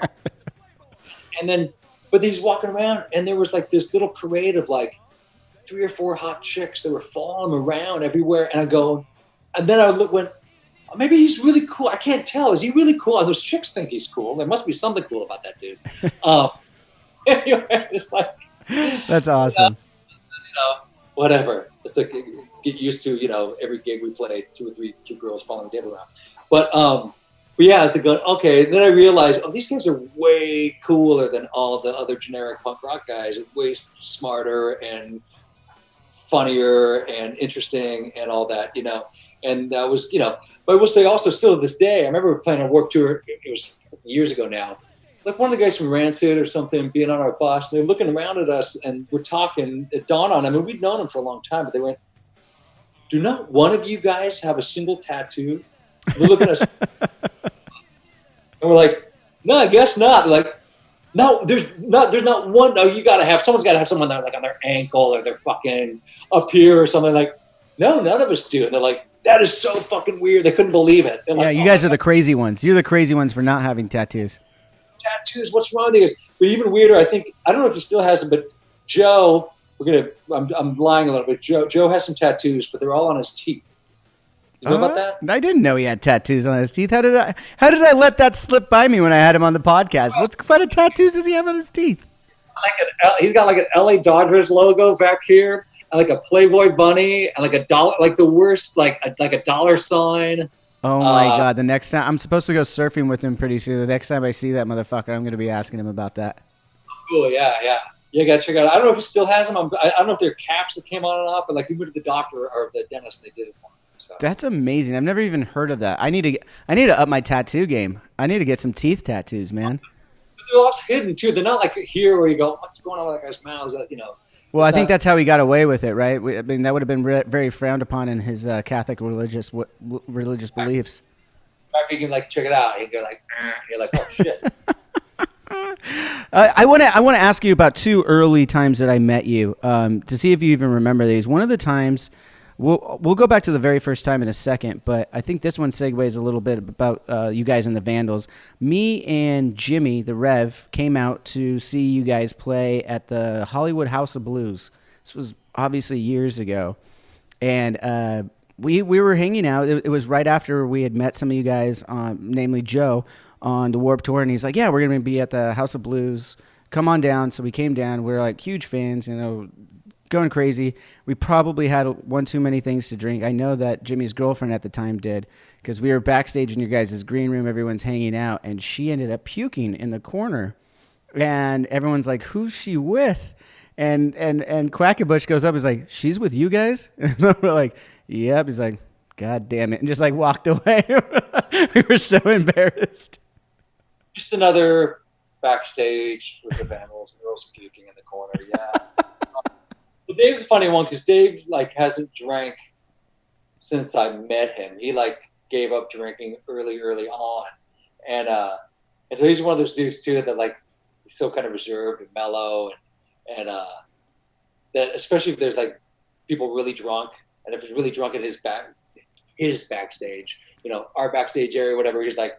But he's walking around, and there was like this little parade of like 3 or 4 hot chicks that were following him around everywhere. And then I went, oh, maybe he's really cool. I can't tell. Is he really cool? And those chicks think he's cool. There must be something cool about that dude. Anyway, it's like, that's awesome. Whatever. It's like, get used to, every gig we played, 2 or 3 cute girls following Dave around. But yeah, it's like going, okay. And then I realized, these guys are way cooler than all the other generic punk rock guys. Way smarter and funnier and interesting and all that, And that was, but I will say also still to this day, I remember playing a Warped Tour, it was years ago now. Like one of the guys from Rancid or something being on our bus, and they're looking around at us and we're talking. It dawned on them, and we'd known them for a long time, but they went, do not one of you guys have a single tattoo? We're looking at us. And we're like, no, I guess not. They're like, no, there's not one. No, someone's got to have someone like on their ankle or their fucking up here or something. Like, no, none of us do. And they're like, that is so fucking weird. They couldn't believe it. They're like, you guys are the crazy ones. You're the crazy ones for not having tattoos. Tattoos, what's wrong with you guys? But even weirder, I don't know if he still has them, but Joe, I'm lying a little bit. Joe has some tattoos, but they're all on his teeth. You know about that? I didn't know he had tattoos on his teeth. How did I let that slip by me when I had him on the podcast? What kind of tattoos does he have on his teeth? He's got like an LA Dodgers logo back here, and like a Playboy bunny, and like a dollar, like the worst, like a dollar sign. Oh my God! The next time I'm supposed to go surfing with him pretty soon. The next time I see that motherfucker, I'm going to be asking him about that. Cool, yeah. You gotta check it out. I don't know if he still has them. I don't know if they're caps that came on and off, but like he went to the doctor or the dentist, and they did it for him. So. That's amazing. I've never even heard of that. I need to up my tattoo game. I need to get some teeth tattoos, man. But they're also hidden too. They're not like here where you go, what's going on with that guy's mouth? Well, I think that's how he got away with it, right? I mean, that would have been very frowned upon in his Catholic religious beliefs. Back you can like check it out. You go like, you're like, oh shit. I want to ask you about 2 early times that I met you to see if you even remember these. One of the times We'll go back to the very first time in a second, but I think this one segues a little bit about you guys and the Vandals. Me and Jimmy, the Rev, came out to see you guys play at the Hollywood House of Blues. This was obviously years ago, and we were hanging out. It was right after we had met some of you guys, namely Joe, on the Warped Tour, and he's like, "Yeah, we're gonna be at the House of Blues. Come on down." So we came down. We're like huge fans, going crazy. We probably had one too many things to drink. I know that Jimmy's girlfriend at the time did, because we were backstage in your guys' green room. Everyone's hanging out, and she ended up puking in the corner. And everyone's like, "Who's she with?" And Quackenbush goes up, is like, "She's with you guys?" And we're like, "Yep." He's like, "God damn it," and just like walked away. We were so embarrassed. Just another backstage with the Vandals, girls puking in the corner. Yeah. But Dave's a funny one because Dave hasn't drank since I met him. He gave up drinking early on, and so he's one of those dudes too that he's so kind of reserved and mellow, and that especially if there's people really drunk, and if he's really drunk at his backstage, our backstage area, whatever, he's got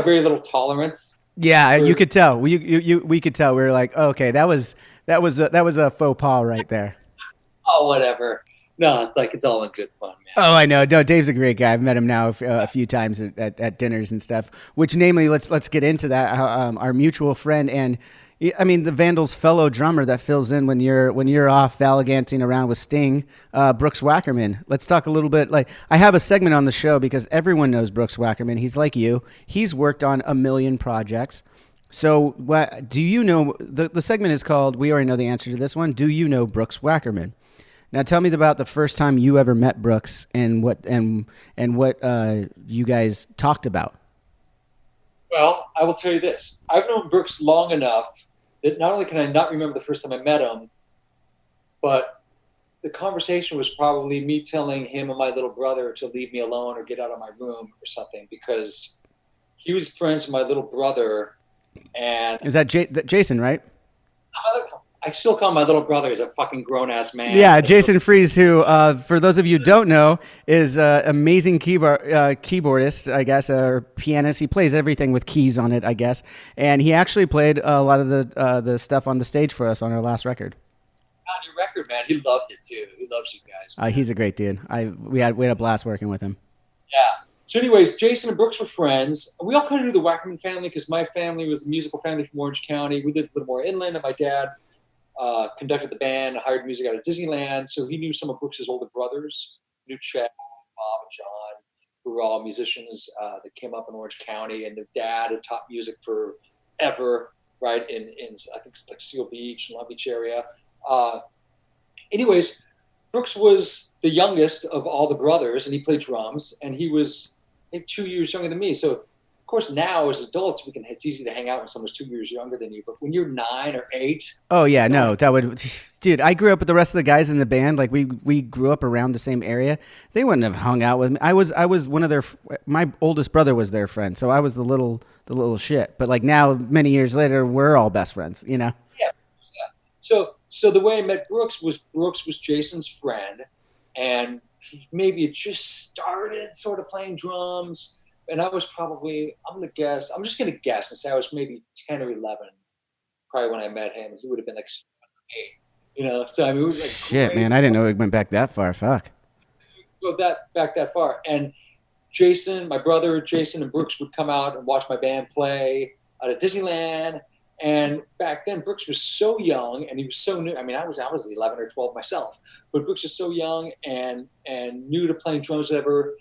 very little tolerance. Yeah, you could tell. We could tell. We were like, oh, okay, that was a faux pas right there. Oh, whatever. No, it's all in good fun, man. Oh, I know. No, Dave's a great guy. I've met him now a few times at dinners and stuff. Which, namely, let's get into that. Our mutual friend and, I mean, the Vandals' fellow drummer that fills in when you're off gallivanting around with Sting, Brooks Wackerman. Let's talk a little bit. I have a segment on the show because everyone knows Brooks Wackerman. He's like you. He's worked on a million projects. So, do you know the segment is called? We already know the answer to this one. Do you know Brooks Wackerman? Now, tell me about the first time you ever met Brooks and what you guys talked about. Well, I will tell you this. I've known Brooks long enough that not only can I not remember the first time I met him, but the conversation was probably me telling him and my little brother to leave me alone or get out of my room or something, because he was friends with my little brother. And is that Jason, right? I still call my little brother. He's a fucking grown-ass man. Yeah, Josh Freese, who, for those of you who don't know, is an amazing keyboardist, I guess, or pianist. He plays everything with keys on it, I guess. And he actually played a lot of the stuff on the stage for us on our last record. On your record, man. He loved it, too. He loves you guys. He's a great dude. We had a blast working with him. Yeah. So anyways, Jason and Brooks were friends. We all kind of knew the Wackerman family because my family was a musical family from Orange County. We lived a little more inland, and my dad conducted the band, hired music out of Disneyland. So he knew some of Brooks' older brothers, knew Chet, Bob, and John, who were all musicians that came up in Orange County. And their dad had taught music forever, right, in I think Seal Beach and Long Beach area. Anyways, Brooks was the youngest of all the brothers, and he played drums. And he was, I think, 2 years younger than me. So of course, now as adults, it's easy to hang out when someone's 2 years younger than you. But when you're 9 or 8. Oh, yeah, no, that would, dude, I grew up with the rest of the guys in the band. We grew up around the same area. They wouldn't have hung out with me. I was one of my oldest brother was their friend. So I was the little shit. But now, many years later, we're all best friends, Yeah. So the way I met Brooks was Jason's friend. And he maybe had just started sort of playing drums. And I was probably, I'm just going to guess and say I was maybe 10 or 11, probably when I met him. He would have been 7 or 8, So, I mean, it was shit, great. Man, I didn't know it went back that far. Fuck. Go back that far. And my brother Jason and Brooks would come out and watch my band play out at Disneyland. And back then, Brooks was so young and he was so new. I mean, I was 11 or 12 myself, but Brooks was so young and new to playing drums, whatever.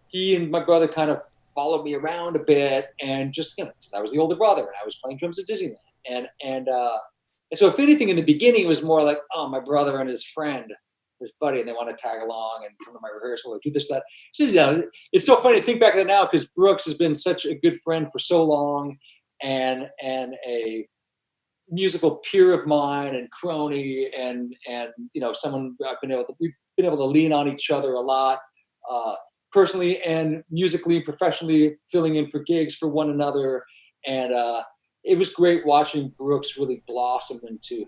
He and my brother kind of followed me around a bit, and just because I was the older brother and I was playing drums at Disneyland, and so if anything in the beginning it was more like, oh, my brother and his friend, his buddy, and they want to tag along and come to my rehearsal or do this, that. So it's so funny to think back to that now because Brooks has been such a good friend for so long, and a musical peer of mine and crony, and someone we've been able to lean on each other a lot. Personally and musically, professionally, filling in for gigs for one another. And it was great watching Brooks really blossom into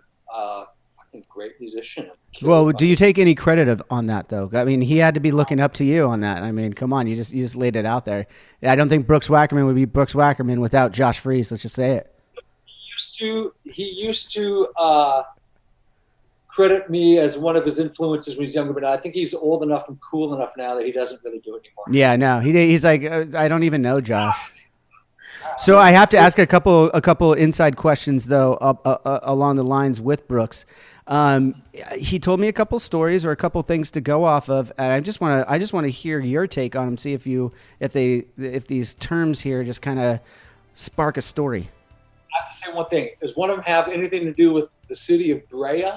fucking great musician. Well, do you take any credit on that though? I mean, he had to be looking up to you on that. I mean, come on, you just laid it out there. I don't think Brooks Wackerman would be Brooks Wackerman without Josh Freese. Let's just say it. He used to credit me as one of his influences when he's younger, but I think he's old enough and cool enough now that he doesn't really do it anymore. Yeah, no, he's like, I don't even know Josh. So I have to ask a couple inside questions though, along the lines with Brooks. He told me a couple stories or a couple things to go off of, and I just want to hear your take on them. See if these terms here just kind of spark a story. I have to say one thing: does one of them have anything to do with the city of Brea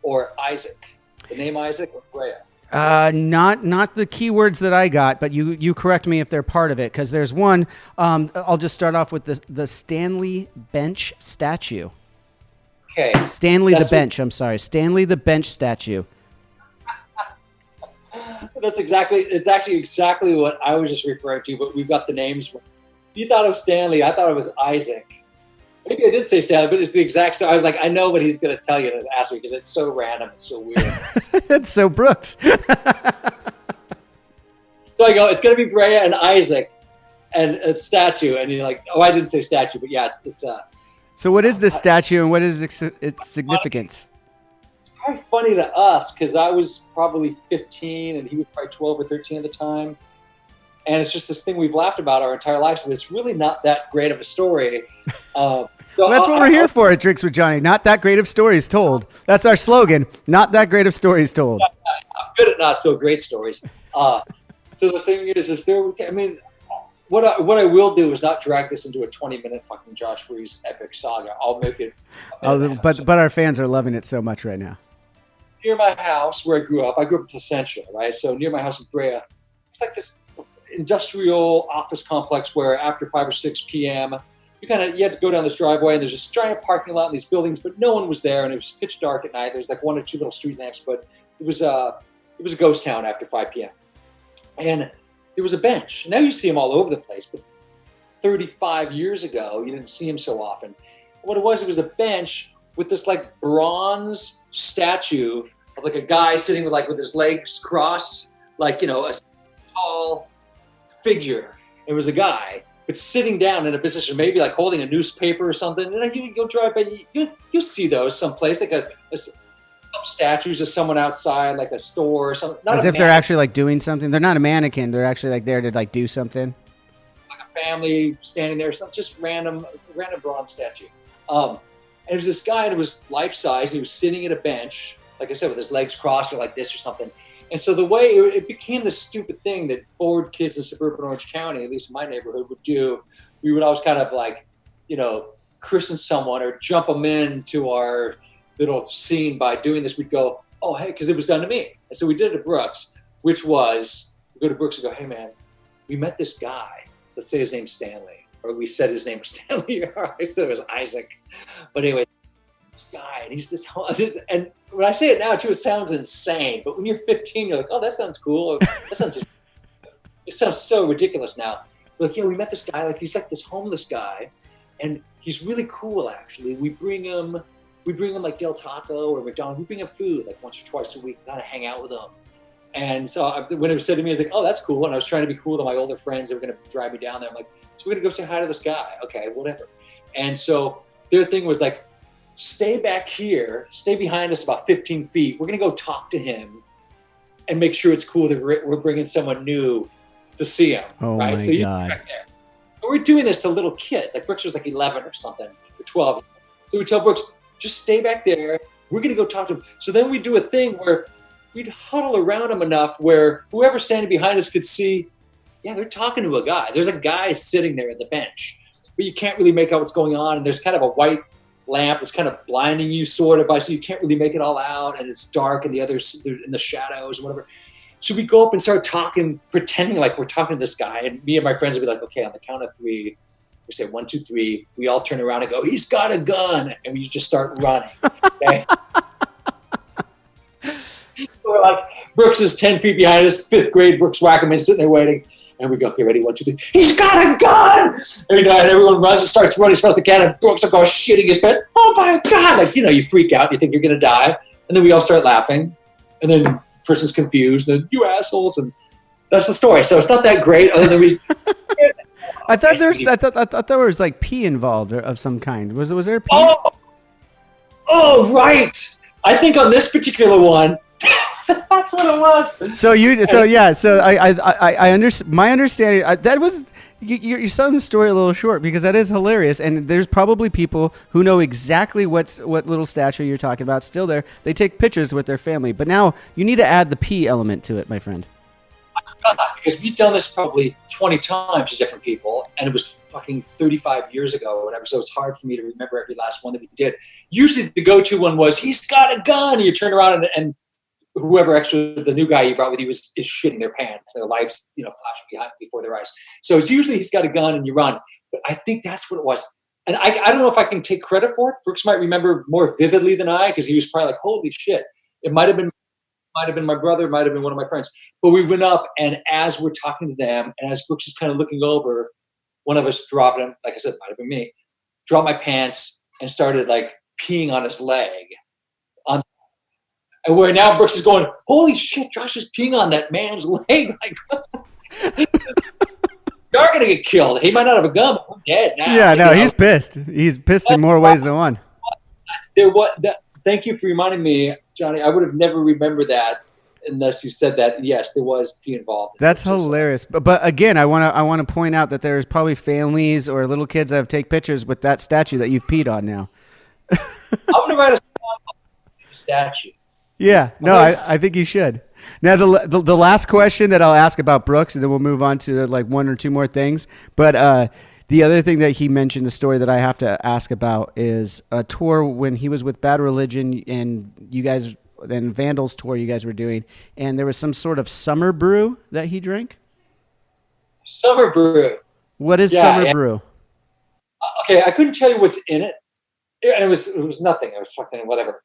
or Isaac? The name Isaac or Brea? Not the keywords that I got, but you correct me if they're part of it, because there's one. I'll just start off with the Stanley Bench statue. Okay. Stanley the Bench statue. It's actually exactly what I was just referring to, but we've got the names. You thought of Stanley, I thought it was Isaac. Maybe I did say Stanley, but it's the exact story. I was like, I know what he's going to tell you to ask me because it's so random and so weird. It's so Brooks. So I go, it's going to be Brea and Isaac and a statue. And you're like, oh, I didn't say statue, but yeah, it's So what is this statue and what is its significance? It's probably funny to us because I was probably 15 and he was probably 12 or 13 at the time. And it's just this thing we've laughed about our entire lives, but it's really not that great of a story. Well, that's what we're here for at Drinks with Johnny. Not that great of stories told. That's our slogan. Not that great of stories told. I'm good at not so great stories. So the thing is there. I mean, what I will do is not drag this into a 20-minute fucking Josh Freese epic saga. I'll make it. But our fans are loving it so much right now. Near my house where I grew up in Placentia, right? So near my house in Brea, it's like this industrial office complex where after 5 or 6 p.m. you had to go down this driveway and there's this giant parking lot in these buildings, but no one was there and it was pitch dark at night. There's like 1 or 2 little street lamps, but it was a ghost town after 5 p.m. And there was a bench. Now you see them all over the place, but 35 years ago you didn't see them so often. What it was a bench with this like bronze statue of like a guy sitting with his legs crossed, like, you know, a tall figure. It was a guy, but sitting down in a position, maybe like holding a newspaper or something. And you'll drive by, you'll see those someplace, like some statues of someone outside, like a store or something. As if they're actually like doing something. They're not a mannequin. They're actually like there to like do something. Like a family standing there, just random bronze statue. And it was this guy, and it was life size. He was sitting at a bench, like I said, with his legs crossed or like this or something. And so the way it became this stupid thing that bored kids in suburban Orange County, at least in my neighborhood, would do, we would always kind of like, you know, christen someone or jump them into our little scene by doing this. We'd go, oh, hey, because it was done to me. And so we did it at Brooks, which was, we go to Brooks and go, hey, man, we met this guy. Let's say his name's Stanley. Or we said his name was Stanley. I said it was Isaac. But anyway, this guy, and he's this, and when I say it now, too, it sounds insane. But when you're 15, you're like, oh, that sounds cool. It sounds so ridiculous now. Like, yeah, we met this guy. Like, he's like this homeless guy, and he's really cool. Actually, we bring him like Del Taco or McDonald's. We bring him food like once or twice a week. Gotta hang out with him. And so when it was said to me, I was like, oh, that's cool. And I was trying to be cool to my older friends that were gonna drive me down there. I'm like, so we're gonna go say hi to this guy. Okay, whatever. And so their thing was like, stay back here, stay behind us about 15 feet. We're going to go talk to him and make sure it's cool that we're bringing someone new to see him. Oh, right? my So God. back there. But we're doing this to little kids. Like Brooks was like 11 or something, or 12. So we tell Brooks, just stay back there. We're going to go talk to him. So then we do a thing where we'd huddle around him enough where whoever's standing behind us could see, yeah, they're talking to a guy. There's a guy sitting there at the bench, but you can't really make out what's going on. And there's kind of a white lamp that's kind of blinding you sort of by, so you can't really make it all out, and it's dark and the others they're in the shadows or whatever. So we go up and start talking, pretending like we're talking to this guy, and me and my friends would be like, okay, on the count of 3, we say 1, 2, 3, we all turn around and go, he's got a gun, and we just start running. Okay? We're like, Brooks is 10 feet behind us, 5th grade Brooks Wackerman sitting there waiting. And we go, okay, ready, 1, 2, 3. He's got a gun! And everyone runs and starts running, smells the can, and Brooks will go shitting his pants. Oh my God! Like, you freak out, you think you're gonna die. And then we all start laughing. And then the person's confused, and you assholes, and that's the story. So it's not that great, other than we... I thought there was like pee involved or of some kind. Was there pee? Oh, right. I think on this particular one, that's what it was. So I understand. My understanding that was you're selling the story a little short because that is hilarious, and there's probably people who know exactly what little statue you're talking about. Still there, they take pictures with their family, but now you need to add the pee element to it, my friend. I forgot because we've done this probably 20 times to different people, and it was fucking 35 years ago or whatever, so it's hard for me to remember every last one that we did. Usually the go-to one was, he's got a gun, and you turn around and whoever actually, the new guy you brought with you is shitting their pants, their life's flashing before their eyes. So it's usually he's got a gun and you run, but I think that's what it was. And I don't know if I can take credit for it. Brooks might remember more vividly than I, because he was probably like, holy shit. It might have been my brother, might have been one of my friends. But we went up, and as we're talking to them, and as Brooks is kind of looking over, one of us dropped him, like I said, might have been me, dropped my pants and started like peeing on his leg. And where now Brooks is going, holy shit, Josh is peeing on that man's leg. Like, what's You're going to get killed. He might not have a gun, but we're dead now. Yeah, no, he's pissed. He's pissed in more ways than one. Thank you for reminding me, Johnny. I would have never remembered that unless you said that. Yes, there was pee involved. That's hilarious. But again, I want to point out that there's probably families or little kids that have take pictures with that statue that you've peed on now. I'm going to write a song on the statue. Yeah, no, I think you should. Now, the last question that I'll ask about Brooks, and then we'll move on to like one or two more things. But the other thing that he mentioned, the story that I have to ask about, is a tour when he was with Bad Religion and you guys, then Vandals tour you guys were doing, and there was some sort of summer brew that he drank. Summer brew. What is summer brew? Okay, I couldn't tell you what's in it. And it was nothing. It was fucking whatever.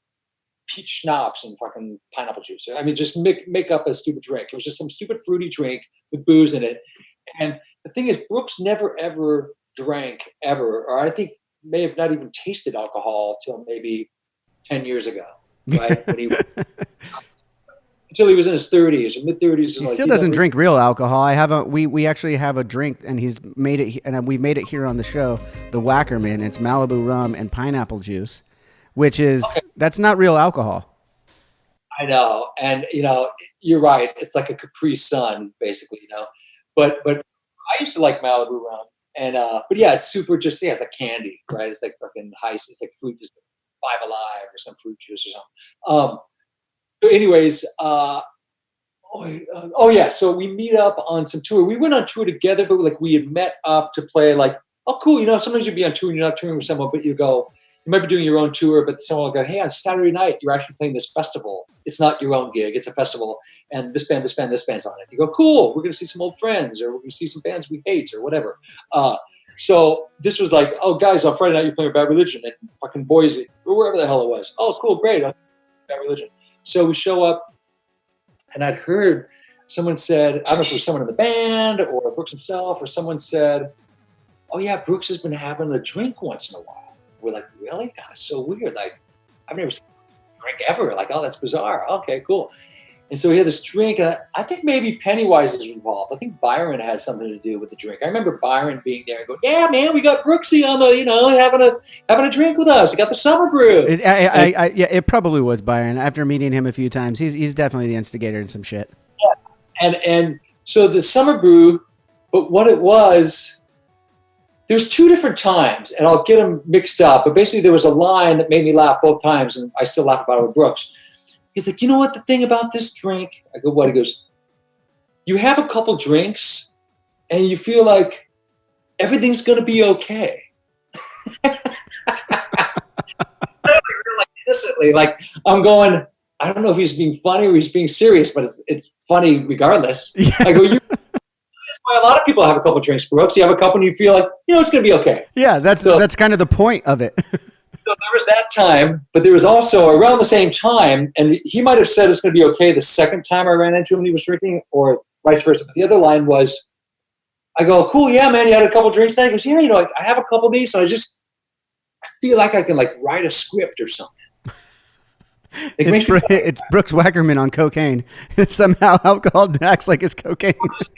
Peach schnapps and fucking pineapple juice. I mean, just make up a stupid drink. It was just some stupid fruity drink with booze in it. And the thing is, Brooks never, ever drank ever, or I think may have not even tasted alcohol till maybe 10 years ago, right? Until he was in his 30s or mid-30s. He still doesn't drink real alcohol. We actually have a drink, and he's made it, and we've made it here on the show, the Wackerman. It's Malibu rum and pineapple juice, which is, that's not real alcohol. I know. And, you're right. It's like a Capri Sun, basically, But I used to like Malibu rum. And, but yeah, it's super just, it's like candy, right? It's like fucking heist. It's like fruit, just Five Alive or some fruit juice or something. So anyways, so we meet up on some tour. We went on tour together, but like we had met up to play like, oh, cool. Sometimes you'd be on tour and you're not touring with someone, but you might be doing your own tour, but someone will go, hey, on Saturday night, you're actually playing this festival. It's not your own gig. It's a festival. And this band's on it. You go, cool. We're going to see some old friends, or we're going to see some bands we hate, or whatever. So this was like, oh, guys, on Friday night, you're playing Bad Religion in fucking Boise, or wherever the hell it was. Oh, cool. Great. Bad Religion. So we show up, and I'd heard someone said, I don't know if it was someone in the band or Brooks himself, or someone said, oh, yeah, Brooks has been having a drink once in a while. We're like, really? God, it's so weird. Like, I've never seen a drink ever. Like, oh, that's bizarre. Okay, cool. And so he had this drink, and I think maybe Pennywise is involved. I think Byron had something to do with the drink. I remember Byron being there and going, yeah, man, we got Brooksy on the, having a drink with us. We got the summer brew. It probably was Byron. After meeting him a few times, he's definitely the instigator in some shit. Yeah. And so the summer brew, but what it was, there's two different times, and I'll get them mixed up, but basically there was a line that made me laugh both times, and I still laugh about it with Brooks. He's like, you know what the thing about this drink? I go, what? He goes, you have a couple drinks, and you feel like everything's going to be okay. Innocently, like I'm going, I don't know if he's being funny or he's being serious, but it's funny regardless. Yeah. I go, that's why a lot of people have a couple drinks, Brooks. You have a couple and you feel like, it's going to be okay. Yeah, that's kind of the point of it. So there was that time, but there was also around the same time, and he might have said it's going to be okay the second time I ran into him when he was drinking, or vice versa. But the other line was, I go, cool, yeah, man, you had a couple drinks tonight? He goes, yeah, I have a couple of these, so I feel like I can like write a script or something. It's Brooks Wackerman on cocaine. Somehow alcohol acts like it's cocaine. It's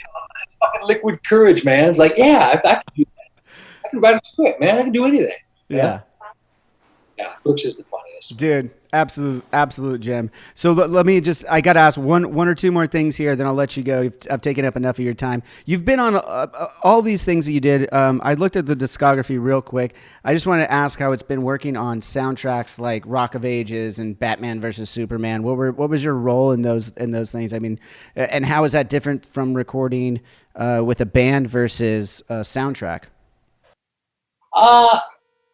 fucking liquid courage, man. It's like, yeah, I can do that. I can write a script, man. I can do anything. Yeah. Yeah, Brooks is the funniest. Dude, absolute gem. So let me I got to ask one or two more things here, then I'll let you go. I've taken up enough of your time. You've been on all these things that you did. I looked at the discography real quick. I just want to ask how it's been working on soundtracks like Rock of Ages and Batman versus Superman. What was your role in those things? I mean, and how is that different from recording with a band versus a soundtrack?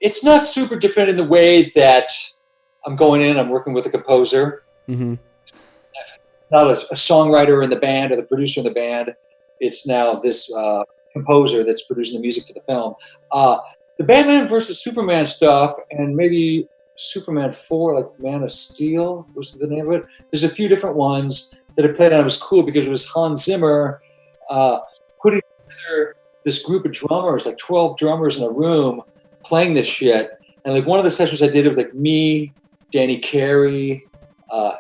It's not super different in the way that I'm going in, I'm working with a composer. Mm-hmm. Not a songwriter in the band or the producer in the band. It's now this composer that's producing the music for the film. The Batman versus Superman stuff, and maybe Superman 4, like Man of Steel was the name of it. There's a few different ones that I played on. It was cool because it was Hans Zimmer putting together this group of drummers, like 12 drummers in a room, playing this shit. And like one of the sessions I did, it was like me, Danny Carey,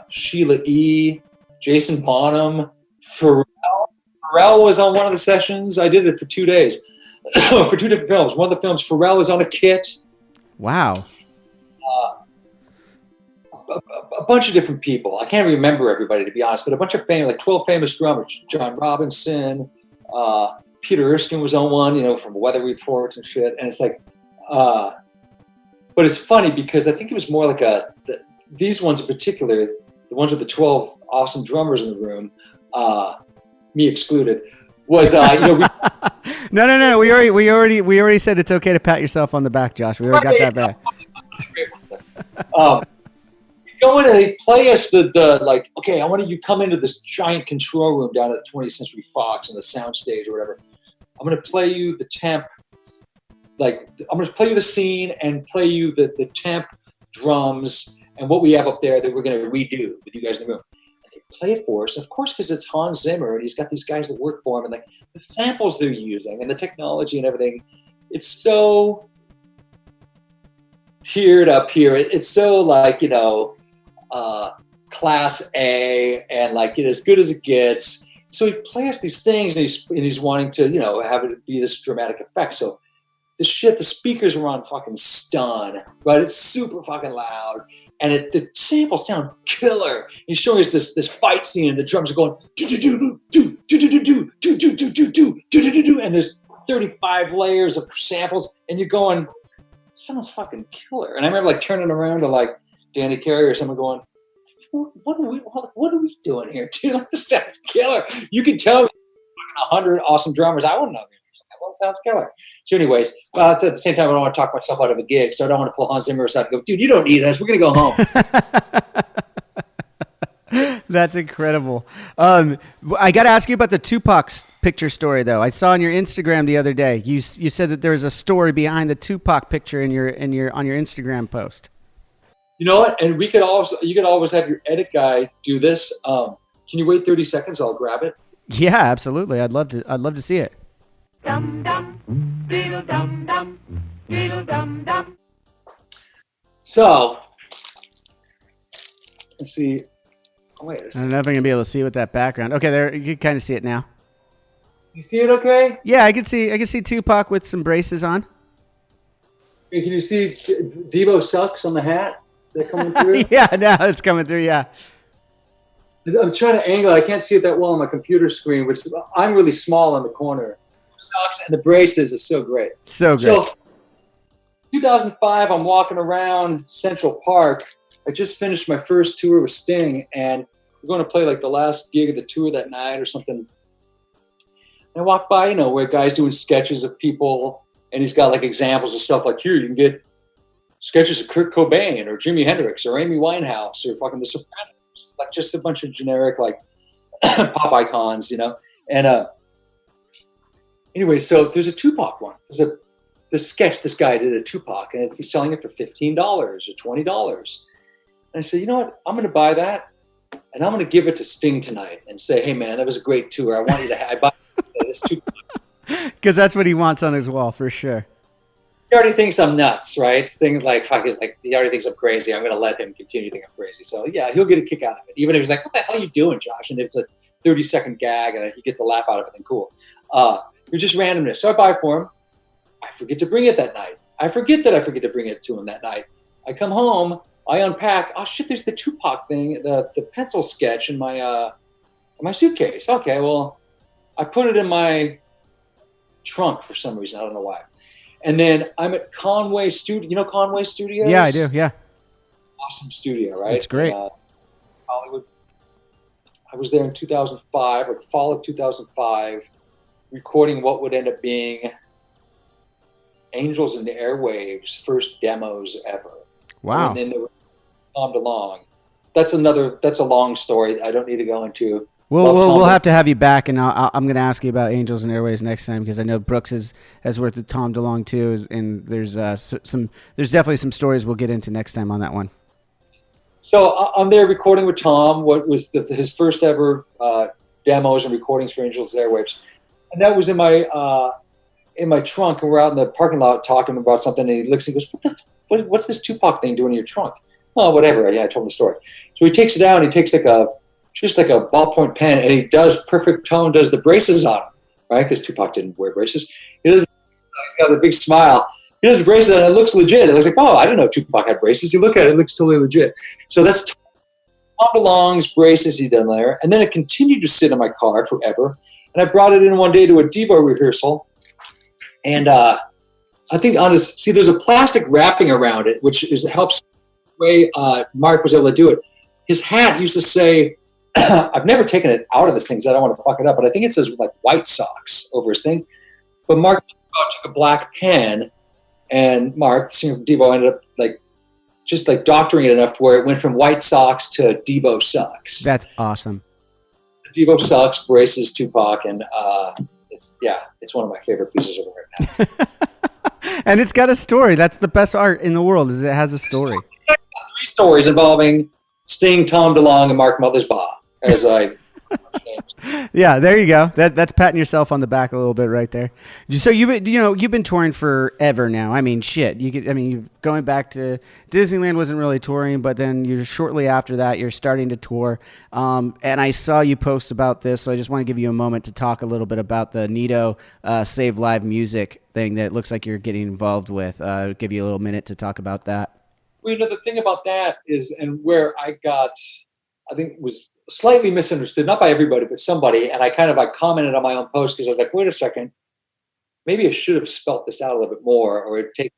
Sheila E., Jason Bonham, Pharrell. Pharrell was on one of the sessions. I did it for 2 days for two different films. One of the films, Pharrell was on a kit. Wow. A bunch of different people. I can't remember everybody, to be honest, but a bunch of famous, like 12 famous drummers. John Robinson, Peter Erskine was on one, from Weather Reports and shit. And it's like, but it's funny because I think it was more like these ones in particular, the ones with the 12 awesome drummers in the room, me excluded, was No. We already said it's okay to pat yourself on the back, Josh. We already got that back. Go in and they play us the like, okay, I want you to come into this giant control room down at the 20th Century Fox on the soundstage or whatever. I'm going to play you the temp. Like, I'm going to play you the scene and play you the temp, drums, and what we have up there that we're going to redo with you guys in the room. And they play it for us, of course, because it's Hans Zimmer, and he's got these guys that work for him, and like the samples they're using and the technology and everything. It's so tiered up here. It's so like, class A and like as good as it gets. So he plays these things and he's wanting to, have it be this dramatic effect. So the speakers were on fucking stun, right? It's super fucking loud. And the samples sound killer. He's showing us this fight scene and the drums are going do do do do do do do do do do do do do do do do, and there's 35 layers of samples and you're going, this sounds fucking killer. And I remember like turning around to like Danny Carey or someone going, what are we doing here, dude? Like, this sounds killer. You can tell me 100 awesome drummers. I wouldn't know. Well, it sounds killer. So anyways, at the same time, I don't want to talk myself out of a gig, so I don't want to pull Hans Zimmer aside and go, dude, you don't need us. We're going to go home. That's incredible. I got to ask you about the Tupac picture story, though. I saw on your Instagram the other day. You said that there was a story behind the Tupac picture on your Instagram post. You know what? And you could always have your edit guy do this. Can you wait 30 seconds? I'll grab it. Yeah, absolutely. I'd love to see it. Dum dum, diddle dum dum, diddle dum dum. So, let's see. Oh, wait. I don't know if I'm gonna be able to see with that background. Okay, there you can kind of see it now. You see it okay? Yeah, I can see Tupac with some braces on. Can you see Devo sucks on the hat? That coming through? Yeah, now it's coming through. Yeah. I'm trying to angle it. I can't see it that well on my computer screen, which I'm really small in the corner. Sucks, and the braces is so great. So great. So, 2005, I'm walking around Central Park. I just finished my first tour with Sting, and we're going to play like the last gig of the tour that night or something. And I walk by, where a guy's doing sketches of people, and he's got like examples of stuff like, here, you can get sketches of Kurt Cobain or Jimi Hendrix or Amy Winehouse or fucking The Sopranos, like just a bunch of generic like pop icons, And anyway, so there's a Tupac one. There's this sketch this guy did of Tupac, and he's selling it for $15 or $20. And I said, you know what? I'm going to buy that, and I'm going to give it to Sting tonight and say, hey man, that was a great tour. I want you to have this Tupac. Because that's what he wants on his wall for sure. He already thinks I'm nuts, right? Things like, fuck, it's like, he already thinks I'm crazy. I'm going to let him continue to think I'm crazy. So, yeah, he'll get a kick out of it. Even if he's like, what the hell are you doing, Josh? And it's a 30-second gag and he gets a laugh out of it, then cool. It's just randomness. So I buy it for him. I forget to bring it that night. I forget to bring it to him that night. I come home. I unpack. Oh, shit, there's the Tupac thing, the pencil sketch in my suitcase. Okay, well, I put it in my trunk for some reason. I don't know why. And then I'm at Conway Studio. You know Conway Studios? Yeah, I do. Yeah. Awesome studio, right? It's great. Hollywood. I was there in 2005, like fall of 2005, recording what would end up being Angels in the Airwaves' first demos ever. Wow. And then there was Tom DeLonge. That's a long story. I don't need to go into. We'll have to have you back, and I'm going to ask you about Angels and Airways next time because I know Brooks has worked with Tom DeLonge too, and there's definitely some stories we'll get into next time on that one. So I'm there recording with Tom what was his first ever demos and recordings for Angels and Airwaves, and that was in my trunk, and we're out in the parking lot talking about something, and he looks and goes, what's this Tupac thing doing in your trunk? Oh, whatever. Yeah, I told him the story. So he takes it out, and he takes just like a ballpoint pen, and he does perfect tone, does the braces on him, right? Because Tupac didn't wear braces. He's got a big smile. He does the braces, and it looks legit. It looks like, oh, I didn't know Tupac had braces. You look at it, it looks totally legit. So that's Tom DeLonge's braces he done there. And then it continued to sit in my car forever. And I brought it in one day to a Devo rehearsal. And I think there's a plastic wrapping around it, which helps the way Mark was able to do it. His hat used to say, I've never taken it out of this thing because I don't want to fuck it up, but I think it says like White Sox over his thing. But Mark took a black pen, and Mark, the singer from Devo, ended up just doctoring it enough to where it went from White Sox to Devo Sucks. That's awesome. Devo Sucks, braces Tupac, and it's one of my favorite pieces of art now. And it's got a story. That's the best art in the world, is it has a story. 3 stories involving Sting, Tom DeLonge, and Mark Mothersbaugh. Yeah, there you go. That's patting yourself on the back a little bit right there. So you've been touring forever now. I mean, shit. Going back to Disneyland wasn't really touring, but then shortly after that you're starting to tour. And I saw you post about this, so I just want to give you a moment to talk a little bit about the Nito Save Live Music thing that it looks like you're getting involved with. Give you a little minute to talk about that. Well, the thing about that is, and where I think was slightly misunderstood, not by everybody, but somebody, and I commented on my own post because I was like, wait a second, maybe I should have spelt this out a little bit more, or it'd take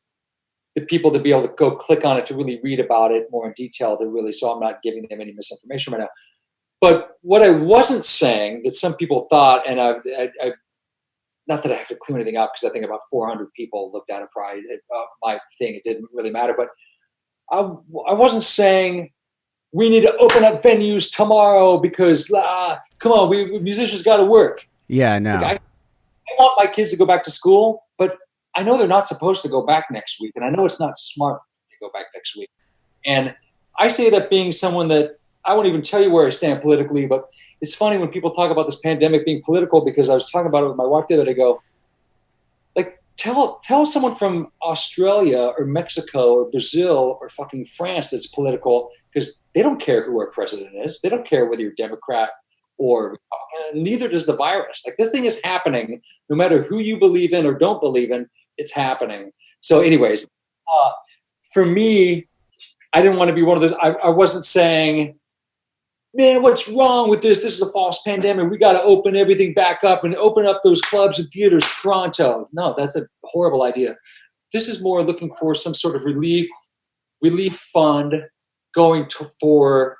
the people to be able to go click on it to really read about it more in detail so I'm not giving them any misinformation right now. But what I wasn't saying that some people thought, and I not that I have to clear anything up because I think about 400 people looked at it probably my thing, it didn't really matter, but I wasn't saying we need to open up venues tomorrow because, come on, we musicians got to work. Yeah, no. I want my kids to go back to school, but I know they're not supposed to go back next week, and I know it's not smart to go back next week. And I say that being someone that I won't even tell you where I stand politically, but it's funny when people talk about this pandemic being political because I was talking about it with my wife the other day. Tell someone from Australia or Mexico or Brazil or fucking France that's political because they don't care who our president is. They don't care whether you're Democrat or Republican. Neither does the virus. This thing is happening no matter who you believe in or don't believe in. It's happening. So anyways, for me, I didn't want to be one of those. I wasn't saying, man, what's wrong with this? This is a false pandemic. We got to open everything back up and open up those clubs and theaters pronto. No, that's a horrible idea. This is more looking for some sort of relief fund going for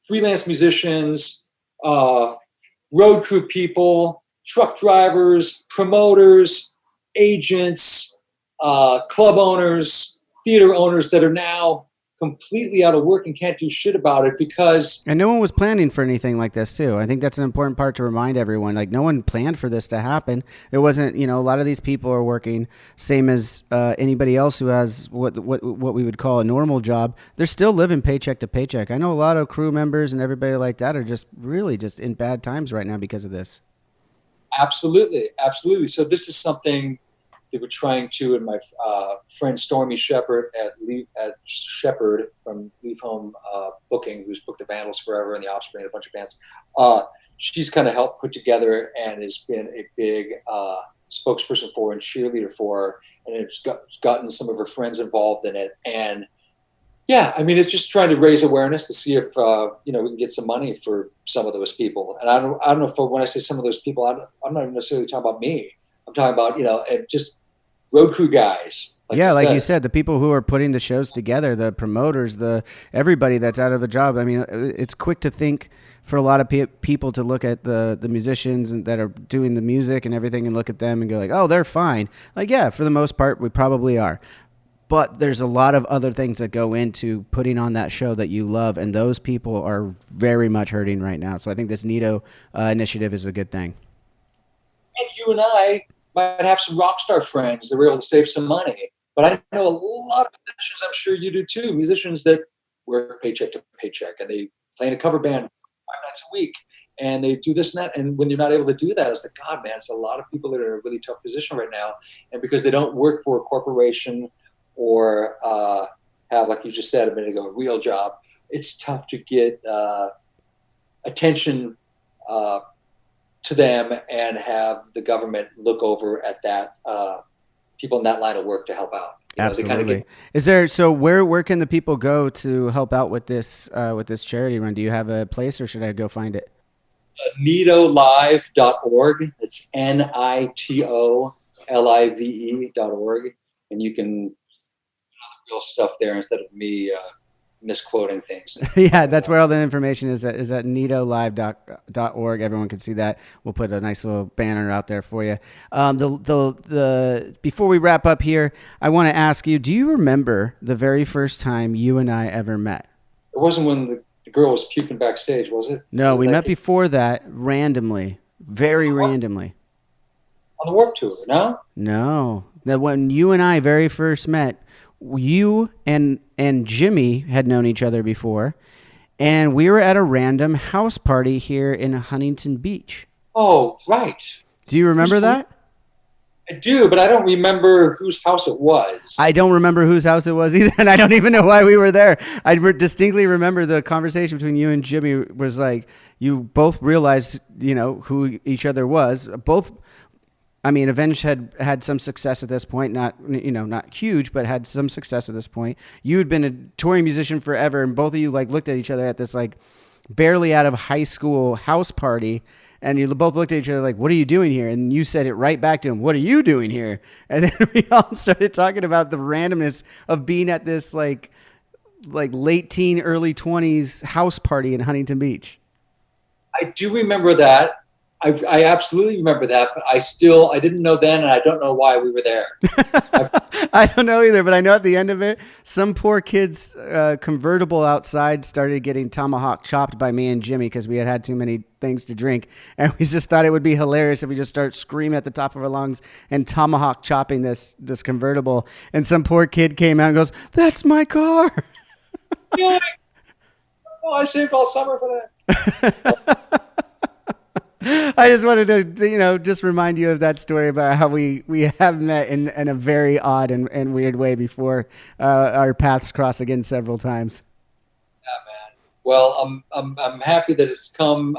freelance musicians, road crew people, truck drivers, promoters, agents, club owners, theater owners that are now completely out of work and can't do shit about it because... And no one was planning for anything like this, too. I think that's an important part to remind everyone. No one planned for this to happen. It wasn't, a lot of these people are working same as anybody else who has what we would call a normal job. They're still living paycheck to paycheck. I know a lot of crew members and everybody like that are just really just in bad times right now because of this. Absolutely, absolutely. So this is something that we're trying to, and my friend Stormy Shepard at Shepard from Leave Home Booking, who's booked the Vandals forever and the Offspring and a bunch of bands. She's kind of helped put together and has been a big spokesperson for and cheerleader for, and it's gotten some of her friends involved in it. And yeah, I mean, it's just trying to raise awareness to see if we can get some money for some of those people. And I don't know if when I say some of those people, I'm not necessarily talking about me. I'm talking about just road crew guys. Like you said, the people who are putting the shows together, the promoters, everybody that's out of a job. I mean, it's quick to think for a lot of people to look at the musicians that are doing the music and everything and look at them and go like, oh, they're fine. Like, yeah, for the most part, we probably are. But there's a lot of other things that go into putting on that show that you love, and those people are very much hurting right now. So I think this NITO initiative is a good thing. And you and I might have some rock star friends that were able to save some money. But I know a lot of musicians, I'm sure you do too, musicians that work paycheck to paycheck, and they play in a cover band 5 nights a week, and they do this and that. And when you're not able to do that, it's like, God, man, it's a lot of people that are in a really tough position right now. And because they don't work for a corporation or have, like you just said a minute ago, a real job, it's tough to get attention to them and have the government look over at that people in that line of work to help out. Absolutely. Is there, so where can the people go to help out with this charity run? Do you have a place, or should I go find it? NITOLive.org. It's NITOLIVE.org, and you can real stuff there instead of me misquoting things. Yeah, that's where all the information is at nitolive.org. Everyone can see that. We'll put a nice little banner out there for you. Before we wrap up here, I want to ask you, do you remember the very first time you and I ever met? It wasn't when the girl was puking backstage, was it? No, we met before that, randomly, very randomly. On the Warped Tour, no? No. That when you and I very first met, you and Jimmy had known each other before, and we were at a random house party here in Huntington Beach. Oh, right. Do you remember that? I do, but I don't remember whose house it was. I don't remember whose house it was either, and I don't even know why we were there. I distinctly remember the conversation between you and Jimmy was like, you both realized, who each other was. Avenged had some success at this point, not huge, but had some success at this point. You had been a touring musician forever, and both of you looked at each other at this barely out of high school house party, and you both looked at each other like, what are you doing here? And you said it right back to him, what are you doing here? And then we all started talking about the randomness of being at this like late teen, early 20s house party in Huntington Beach. I do remember that. I absolutely remember that, but I didn't know then, and I don't know why we were there. I don't know either, but I know at the end of it, some poor kid's convertible outside started getting tomahawk chopped by me and Jimmy because we had too many things to drink, and we just thought it would be hilarious if we just start screaming at the top of our lungs and tomahawk chopping this convertible, and some poor kid came out and goes, "That's my car." Yeah. Oh, I saved all summer for that. I just wanted to, just remind you of that story about how we have met in a very odd and weird way before our paths cross again several times. Yeah, man. Well, I'm happy that it's come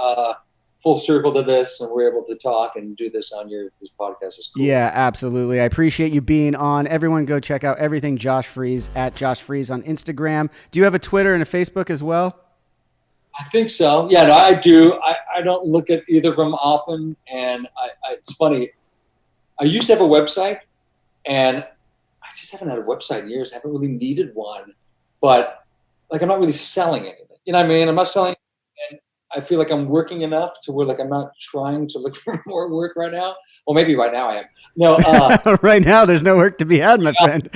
full circle to this, and we're able to talk and do this on this podcast. Is cool. Yeah, absolutely. I appreciate you being on. Everyone, go check out everything Josh Freese at Josh Freese on Instagram. Do you have a Twitter and a Facebook as well? I think so. Yeah, no, I do. I don't look at either of them often, and it's funny. I used to have a website, and I just haven't had a website in years. I haven't really needed one, but I'm not really selling anything. You know what I mean? I'm not selling, and I feel like I'm working enough to where I'm not trying to look for more work right now. Well, maybe right now I am. No, right now there's no work to be had, my friend.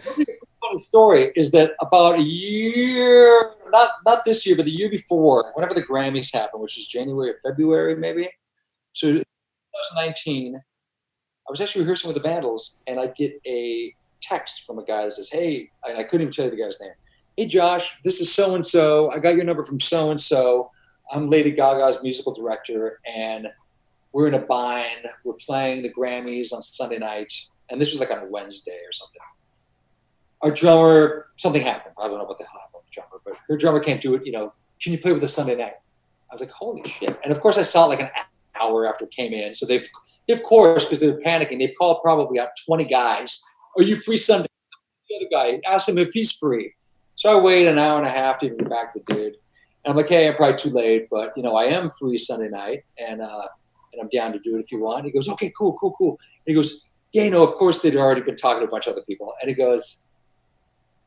Funny story is that about a year, not this year, but the year before, whenever the Grammys happened, which is January or February, maybe. So 2019, I was actually rehearsing with the Vandals, and I get a text from a guy that says, "Hey," and I couldn't even tell you the guy's name. "Hey, Josh, this is so-and-so. I got your number from so-and-so. I'm Lady Gaga's musical director, and we're in a bind. We're playing the Grammys on Sunday night. And this was like on a Wednesday or something. Our drummer, something happened. I don't know what the hell happened with the drummer, but her drummer can't do it. Can you play with us Sunday night? I was like, holy shit. And of course I saw it like an hour after it came in. So they've, of course, because they're panicking, they've called probably out 20 guys. Are you free Sunday? The other guy, asked him if he's free. So I waited an hour and a half to even get back to the dude. And I'm like, hey, I'm probably too late, but I am free Sunday night, and I'm down to do it if you want. He goes, okay, cool. And he goes, yeah, of course they'd already been talking to a bunch of other people. And he goes,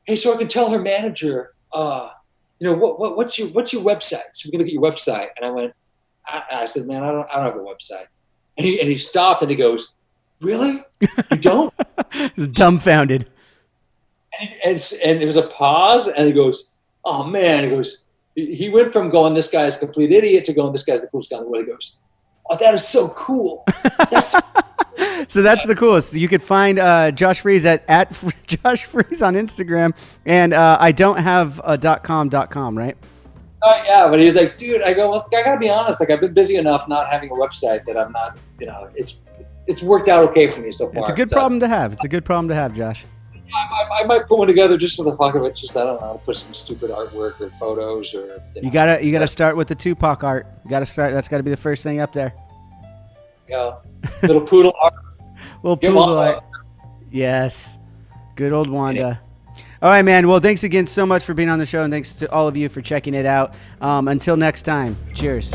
hey, so I can tell her manager, what's your website? So we're gonna get your website. And I went, I said, man, I don't have a website. And he stopped and he goes, really? You don't? Dumbfounded. And there was a pause, and he goes, oh man, he goes, he went from going, this guy's a complete idiot, to going, this guy's the coolest guy in the world. He goes, oh, that is so cool. So that's the coolest. You could find Josh Freese at Josh Freese on Instagram, and I don't have a .com, right? Yeah, but he was like, dude, I go, well, I gotta be honest, like I've been busy enough not having a website that I'm not, it's worked out okay for me so far. It's a good problem to have. It's a good problem to have, Josh. I might put one together just for the fuck of it. Just, I don't know, put some stupid artwork or photos or. You gotta start with the Tupac art. You gotta start. That's gotta be the first thing up there. Yeah, little poodle art. Little poodle art. Yes, good old Wanda. All right, man. Well, thanks again so much for being on the show, and thanks to all of you for checking it out. Until next time, cheers.